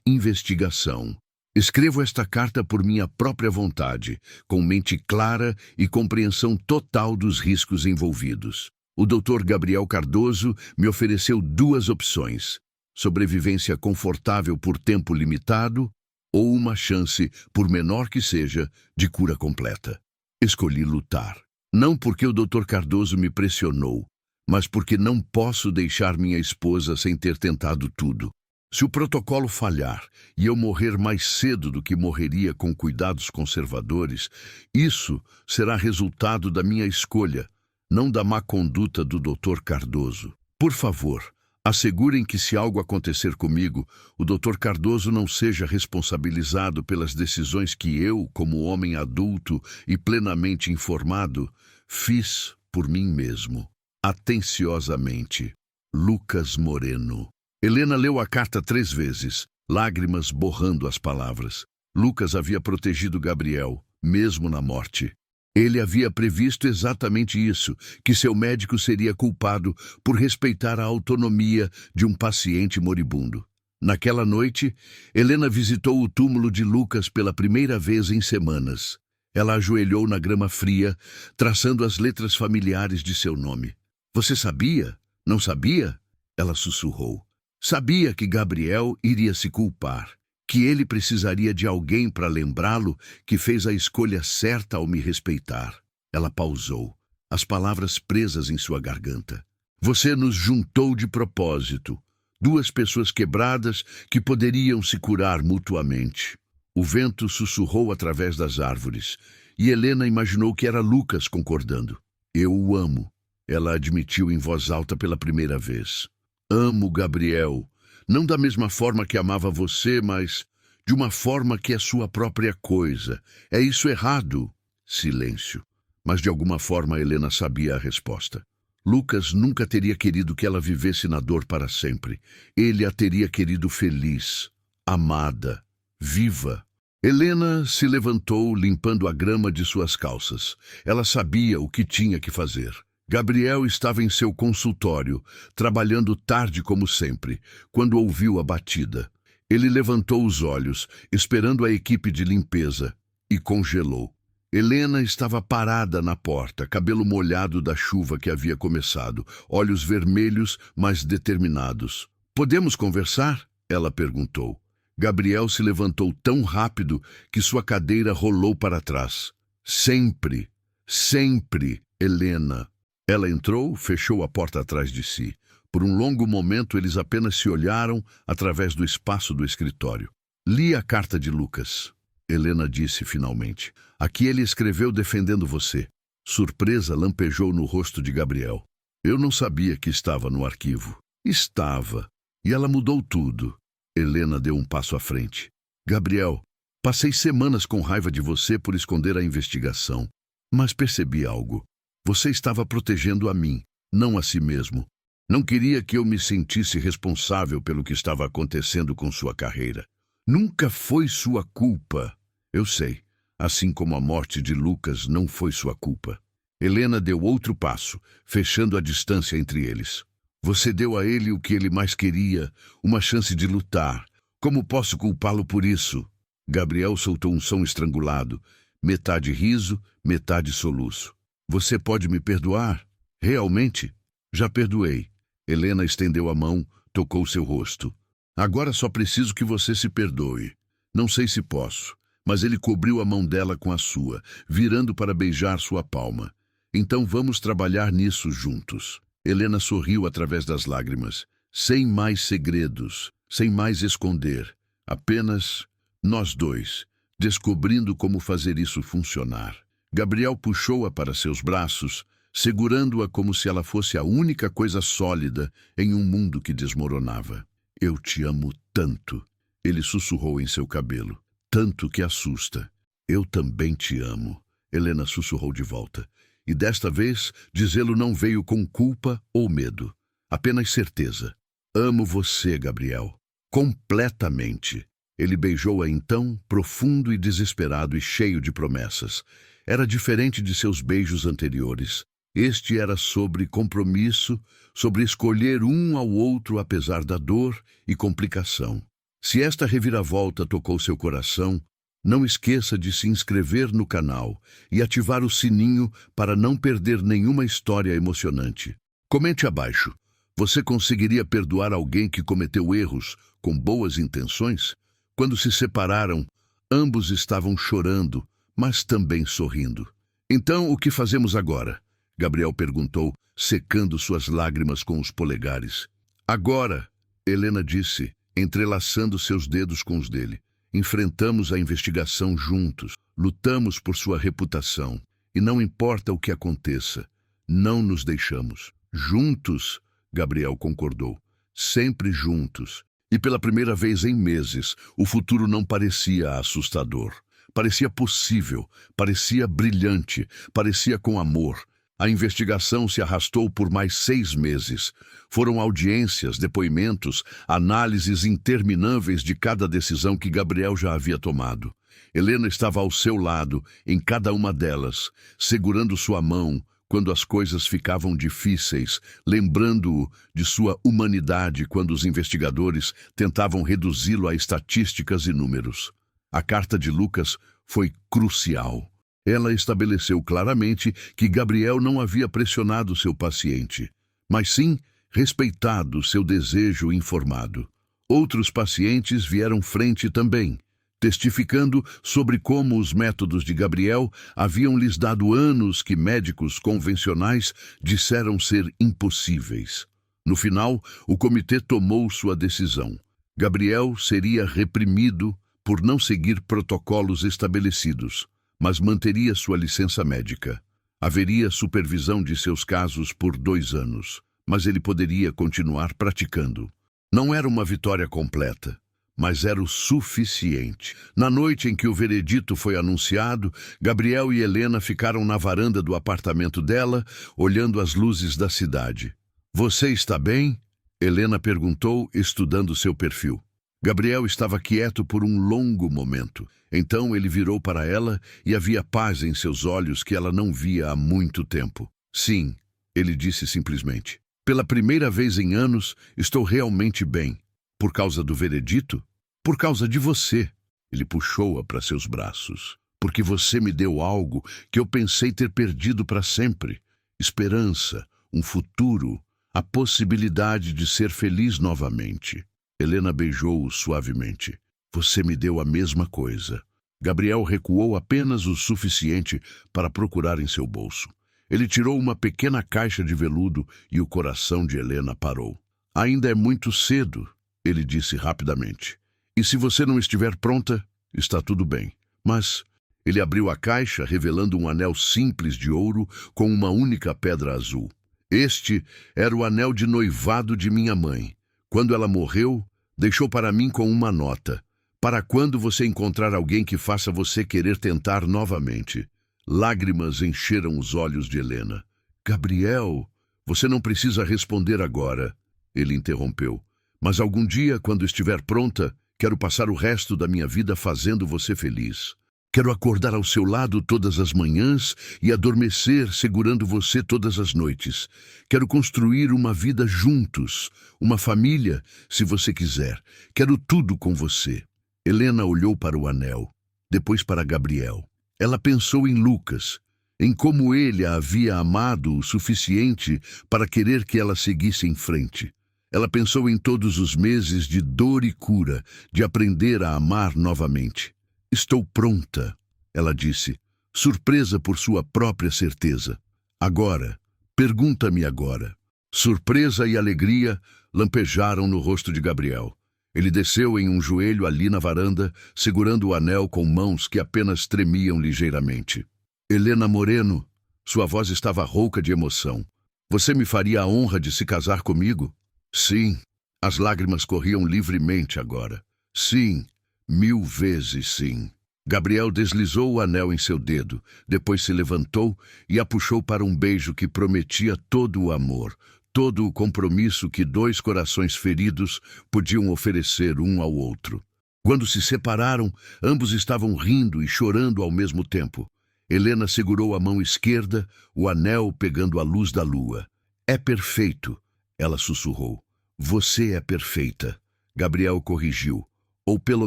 investigação. Escrevo esta carta por minha própria vontade, com mente clara e compreensão total dos riscos envolvidos. O Dr. Gabriel Cardoso me ofereceu 2 opções: sobrevivência confortável por tempo limitado ou uma chance, por menor que seja, de cura completa. Escolhi lutar. Não porque o Dr. Cardoso me pressionou, mas porque não posso deixar minha esposa sem ter tentado tudo. Se o protocolo falhar e eu morrer mais cedo do que morreria com cuidados conservadores, isso será resultado da minha escolha, não da má conduta do Dr. Cardoso. Por favor, assegurem que se algo acontecer comigo, o Dr. Cardoso não seja responsabilizado pelas decisões que eu, como homem adulto e plenamente informado, fiz por mim mesmo. Atenciosamente, Lucas Moreno. Helena leu a carta 3 vezes, lágrimas borrando as palavras. Lucas havia protegido Gabriel, mesmo na morte. Ele havia previsto exatamente isso, que seu médico seria culpado por respeitar a autonomia de um paciente moribundo. Naquela noite, Helena visitou o túmulo de Lucas pela primeira vez em semanas. Ela ajoelhou na grama fria, traçando as letras familiares de seu nome. Você sabia? Não sabia? Ela sussurrou. Sabia que Gabriel iria se culpar, que ele precisaria de alguém para lembrá-lo que fez a escolha certa ao me respeitar. Ela pausou, as palavras presas em sua garganta. Você nos juntou de propósito, duas pessoas quebradas que poderiam se curar mutuamente. O vento sussurrou através das árvores, e Helena imaginou que era Lucas concordando. Eu o amo, ela admitiu em voz alta pela primeira vez. Amo Gabriel, não da mesma forma que amava você, mas de uma forma que é sua própria coisa. É isso errado? Silêncio. Mas de alguma forma Helena sabia a resposta. Lucas nunca teria querido que ela vivesse na dor para sempre. Ele a teria querido feliz, amada, viva. Helena se levantou, limpando a grama de suas calças. Ela sabia o que tinha que fazer. Gabriel estava em seu consultório, trabalhando tarde como sempre, quando ouviu a batida. Ele levantou os olhos, esperando a equipe de limpeza, e congelou. Helena estava parada na porta, cabelo molhado da chuva que havia começado, olhos vermelhos, mas determinados. Podemos conversar? Ela perguntou. Gabriel se levantou tão rápido que sua cadeira rolou para trás. Sempre, sempre, Helena. Ela entrou, fechou a porta atrás de si. Por um longo momento, eles apenas se olharam através do espaço do escritório. Li a carta de Lucas. Helena disse finalmente. Aqui ele escreveu defendendo você. Surpresa lampejou no rosto de Gabriel. Eu não sabia que estava no arquivo. Estava. E ela mudou tudo. Helena deu um passo à frente. Gabriel, passei semanas com raiva de você por esconder a investigação. Mas percebi algo. Você estava protegendo a mim, não a si mesmo. Não queria que eu me sentisse responsável pelo que estava acontecendo com sua carreira. Nunca foi sua culpa. Eu sei, assim como a morte de Lucas não foi sua culpa. Helena deu outro passo, fechando a distância entre eles. Você deu a ele o que ele mais queria, uma chance de lutar. Como posso culpá-lo por isso? Gabriel soltou um som estrangulado, metade riso, metade soluço. Você pode me perdoar? Realmente? Já perdoei. Helena estendeu a mão, tocou seu rosto. Agora só preciso que você se perdoe. Não sei se posso, mas ele cobriu a mão dela com a sua, virando para beijar sua palma. Então vamos trabalhar nisso juntos. Helena sorriu através das lágrimas. Sem mais segredos, sem mais esconder. Apenas nós dois, descobrindo como fazer isso funcionar. Gabriel puxou-a para seus braços, segurando-a como se ela fosse a única coisa sólida em um mundo que desmoronava. Eu te amo tanto, ele sussurrou em seu cabelo. Tanto que assusta. Eu também te amo, Helena sussurrou de volta. E desta vez, dizê-lo não veio com culpa ou medo. Apenas certeza. Amo você, Gabriel. Completamente. Ele beijou-a então, profundo e desesperado e cheio de promessas. Era diferente de seus beijos anteriores. Este era sobre compromisso, sobre escolher um ao outro apesar da dor e complicação. Se esta reviravolta tocou seu coração, não esqueça de se inscrever no canal e ativar o sininho para não perder nenhuma história emocionante. Comente abaixo. Você conseguiria perdoar alguém que cometeu erros com boas intenções? Quando se separaram, ambos estavam chorando, mas também sorrindo. Então, o que fazemos agora? Gabriel perguntou, secando suas lágrimas com os polegares. Agora, Helena disse, entrelaçando seus dedos com os dele. Enfrentamos a investigação juntos, lutamos por sua reputação. E não importa o que aconteça, não nos deixamos. Juntos, Gabriel concordou. Sempre juntos. E pela primeira vez em meses, o futuro não parecia assustador. Parecia possível, parecia brilhante, parecia com amor. A investigação se arrastou por mais 6 meses. Foram audiências, depoimentos, análises intermináveis de cada decisão que Gabriel já havia tomado. Helena estava ao seu lado, em cada uma delas, segurando sua mão quando as coisas ficavam difíceis, lembrando-o de sua humanidade quando os investigadores tentavam reduzi-lo a estatísticas e números. A carta de Lucas foi crucial. Ela estabeleceu claramente que Gabriel não havia pressionado seu paciente, mas sim respeitado seu desejo informado. Outros pacientes vieram frente também, testificando sobre como os métodos de Gabriel haviam lhes dado anos que médicos convencionais disseram ser impossíveis. No final, o comitê tomou sua decisão. Gabriel seria reprimido por não seguir protocolos estabelecidos, mas manteria sua licença médica. Haveria supervisão de seus casos por 2 anos, mas ele poderia continuar praticando. Não era uma vitória completa, mas era o suficiente. Na noite em que o veredito foi anunciado, Gabriel e Helena ficaram na varanda do apartamento dela, olhando as luzes da cidade. "Você está bem?" Helena perguntou, estudando seu perfil. Gabriel estava quieto por um longo momento. Então ele virou para ela e havia paz em seus olhos que ela não via há muito tempo. "Sim", ele disse simplesmente. "Pela primeira vez em anos, estou realmente bem. Por causa do veredito? Por causa de você." Ele puxou-a para seus braços. "Porque você me deu algo que eu pensei ter perdido para sempre. Esperança, um futuro, a possibilidade de ser feliz novamente." Helena beijou-o suavemente. "Você me deu a mesma coisa." Gabriel recuou apenas o suficiente para procurar em seu bolso. Ele tirou uma pequena caixa de veludo e o coração de Helena parou. "Ainda é muito cedo", ele disse rapidamente. "E se você não estiver pronta, está tudo bem. Mas..." Ele abriu a caixa, revelando um anel simples de ouro com uma única pedra azul. "Este era o anel de noivado de minha mãe. Quando ela morreu, deixou para mim com uma nota. Para quando você encontrar alguém que faça você querer tentar novamente." Lágrimas encheram os olhos de Helena. "Gabriel, você não precisa responder agora", ele interrompeu. "Mas algum dia, quando estiver pronta, quero passar o resto da minha vida fazendo você feliz. Quero acordar ao seu lado todas as manhãs e adormecer segurando você todas as noites. Quero construir uma vida juntos, uma família, se você quiser. Quero tudo com você." Helena olhou para o anel, depois para Gabriel. Ela pensou em Lucas, em como ele a havia amado o suficiente para querer que ela seguisse em frente. Ela pensou em todos os meses de dor e cura, de aprender a amar novamente. "Estou pronta", ela disse, surpresa por sua própria certeza. "Agora, pergunta-me agora." Surpresa e alegria lampejaram no rosto de Gabriel. Ele desceu em um joelho ali na varanda, segurando o anel com mãos que apenas tremiam ligeiramente. "Helena Moreno", sua voz estava rouca de emoção. "Você me faria a honra de se casar comigo?" "Sim." As lágrimas corriam livremente agora. "Sim. 1000 vezes sim." Gabriel deslizou o anel em seu dedo, depois se levantou e a puxou para um beijo que prometia todo o amor, todo o compromisso que 2 corações feridos podiam oferecer um ao outro. Quando se separaram, ambos estavam rindo e chorando ao mesmo tempo. Helena segurou a mão esquerda, o anel pegando a luz da lua. "É perfeito", ela sussurrou. "Você é perfeita", Gabriel corrigiu. "Ou pelo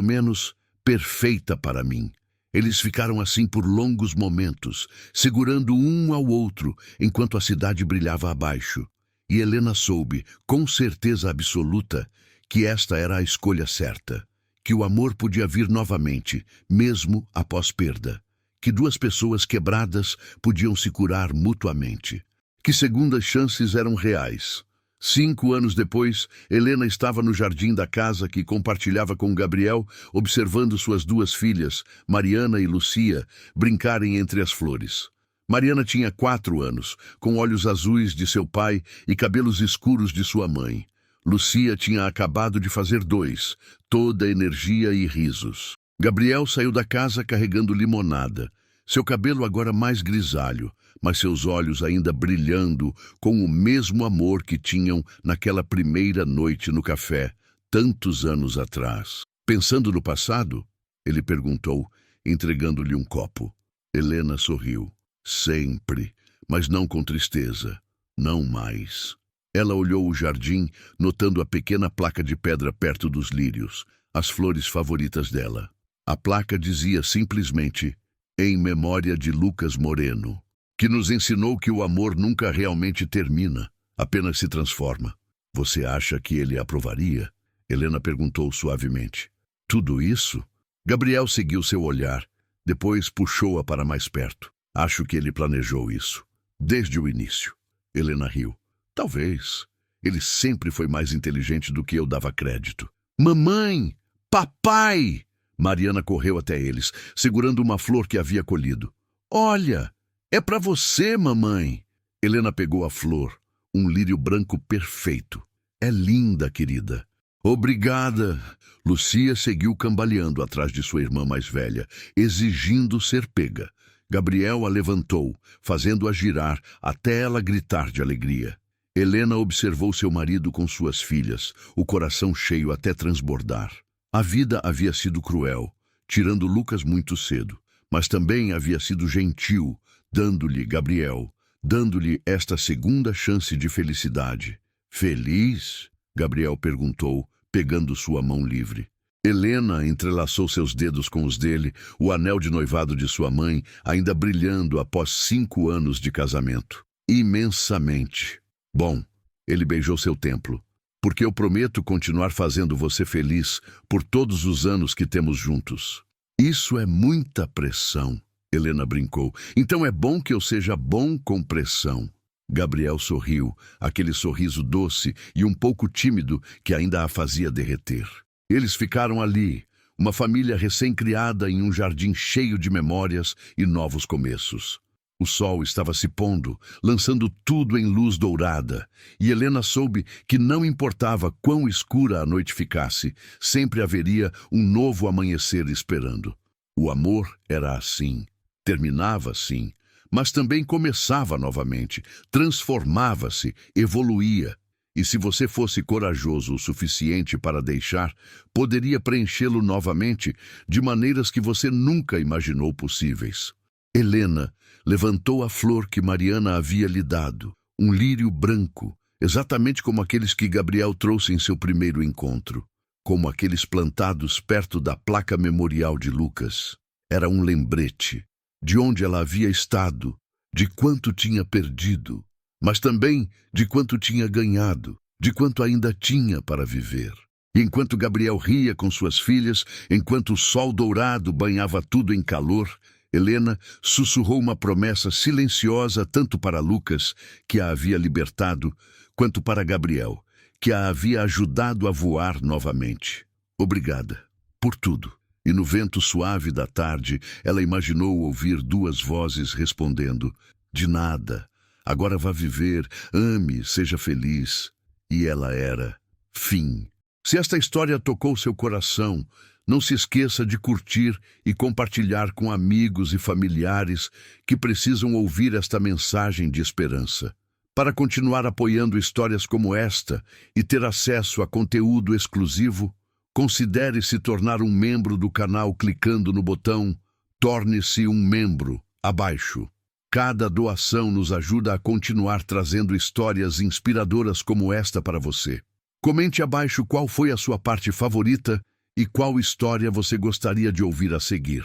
menos, perfeita para mim." Eles ficaram assim por longos momentos, segurando um ao outro, enquanto a cidade brilhava abaixo. E Helena soube, com certeza absoluta, que esta era a escolha certa. Que o amor podia vir novamente, mesmo após perda. Que 2 pessoas quebradas podiam se curar mutuamente. Que segundas chances eram reais. 5 anos depois, Helena estava no jardim da casa que compartilhava com Gabriel, observando suas 2 filhas, Mariana e Lucia, brincarem entre as flores. Mariana tinha 4 anos, com olhos azuis de seu pai e cabelos escuros de sua mãe. Lucia tinha acabado de fazer 2, toda energia e risos. Gabriel saiu da casa carregando limonada, seu cabelo agora mais grisalho, mas seus olhos ainda brilhando com o mesmo amor que tinham naquela primeira noite no café, tantos anos atrás. "Pensando no passado?", ele perguntou, entregando-lhe um copo. Helena sorriu. Sempre, mas não com tristeza. Não mais. Ela olhou o jardim, notando a pequena placa de pedra perto dos lírios, as flores favoritas dela. A placa dizia simplesmente: em memória de Lucas Moreno, que nos ensinou que o amor nunca realmente termina, apenas se transforma. Você acha que ele aprovaria? Helena perguntou suavemente. Tudo isso? Gabriel seguiu seu olhar, depois puxou-a para mais perto. Acho que ele planejou isso, desde o início. Helena riu. Talvez. Ele sempre foi mais inteligente do que eu dava crédito. Mamãe! Papai! Mariana correu até eles, segurando uma flor que havia colhido. Olha! É para você, mamãe! Helena pegou a flor, um lírio branco perfeito. É linda, querida. Obrigada! Lucia seguiu cambaleando atrás de sua irmã mais velha, exigindo ser pega. Gabriel a levantou, fazendo-a girar até ela gritar de alegria. Helena observou seu marido com suas filhas, o coração cheio até transbordar. A vida havia sido cruel, tirando Lucas muito cedo, mas também havia sido gentil, dando-lhe Gabriel, dando-lhe esta segunda chance de felicidade. Feliz? Gabriel perguntou, pegando sua mão livre. Helena entrelaçou seus dedos com os dele, o anel de noivado de sua mãe ainda brilhando após 5 anos de casamento. Imensamente. Bom, ele beijou seu templo, porque eu prometo continuar fazendo você feliz por todos os anos que temos juntos. Isso é muita pressão, Helena brincou. Então é bom que eu seja bom com pressão. Gabriel sorriu, aquele sorriso doce e um pouco tímido que ainda a fazia derreter. Eles ficaram ali, uma família recém-criada em um jardim cheio de memórias e novos começos. O sol estava se pondo, lançando tudo em luz dourada, e Helena soube que não importava quão escura a noite ficasse, sempre haveria um novo amanhecer esperando. O amor era assim, terminava assim, mas também começava novamente, transformava-se, evoluía. E se você fosse corajoso o suficiente para deixar, poderia preenchê-lo novamente de maneiras que você nunca imaginou possíveis. Helena levantou a flor que Mariana havia lhe dado, um lírio branco, exatamente como aqueles que Gabriel trouxe em seu primeiro encontro, como aqueles plantados perto da placa memorial de Lucas. Era um lembrete de onde ela havia estado, de quanto tinha perdido, mas também de quanto tinha ganhado, de quanto ainda tinha para viver. E enquanto Gabriel ria com suas filhas, enquanto o sol dourado banhava tudo em calor, Helena sussurrou uma promessa silenciosa tanto para Lucas, que a havia libertado, quanto para Gabriel, que a havia ajudado a voar novamente. Obrigada por tudo. E no vento suave da tarde, ela imaginou ouvir 2 vozes respondendo: de nada, agora vá viver, ame, seja feliz. E ela era. Fim. Se esta história tocou seu coração, não se esqueça de curtir e compartilhar com amigos e familiares que precisam ouvir esta mensagem de esperança. Para continuar apoiando histórias como esta e ter acesso a conteúdo exclusivo, considere se tornar um membro do canal clicando no botão Torne-se um membro abaixo. Cada doação nos ajuda a continuar trazendo histórias inspiradoras como esta para você. Comente abaixo qual foi a sua parte favorita e qual história você gostaria de ouvir a seguir.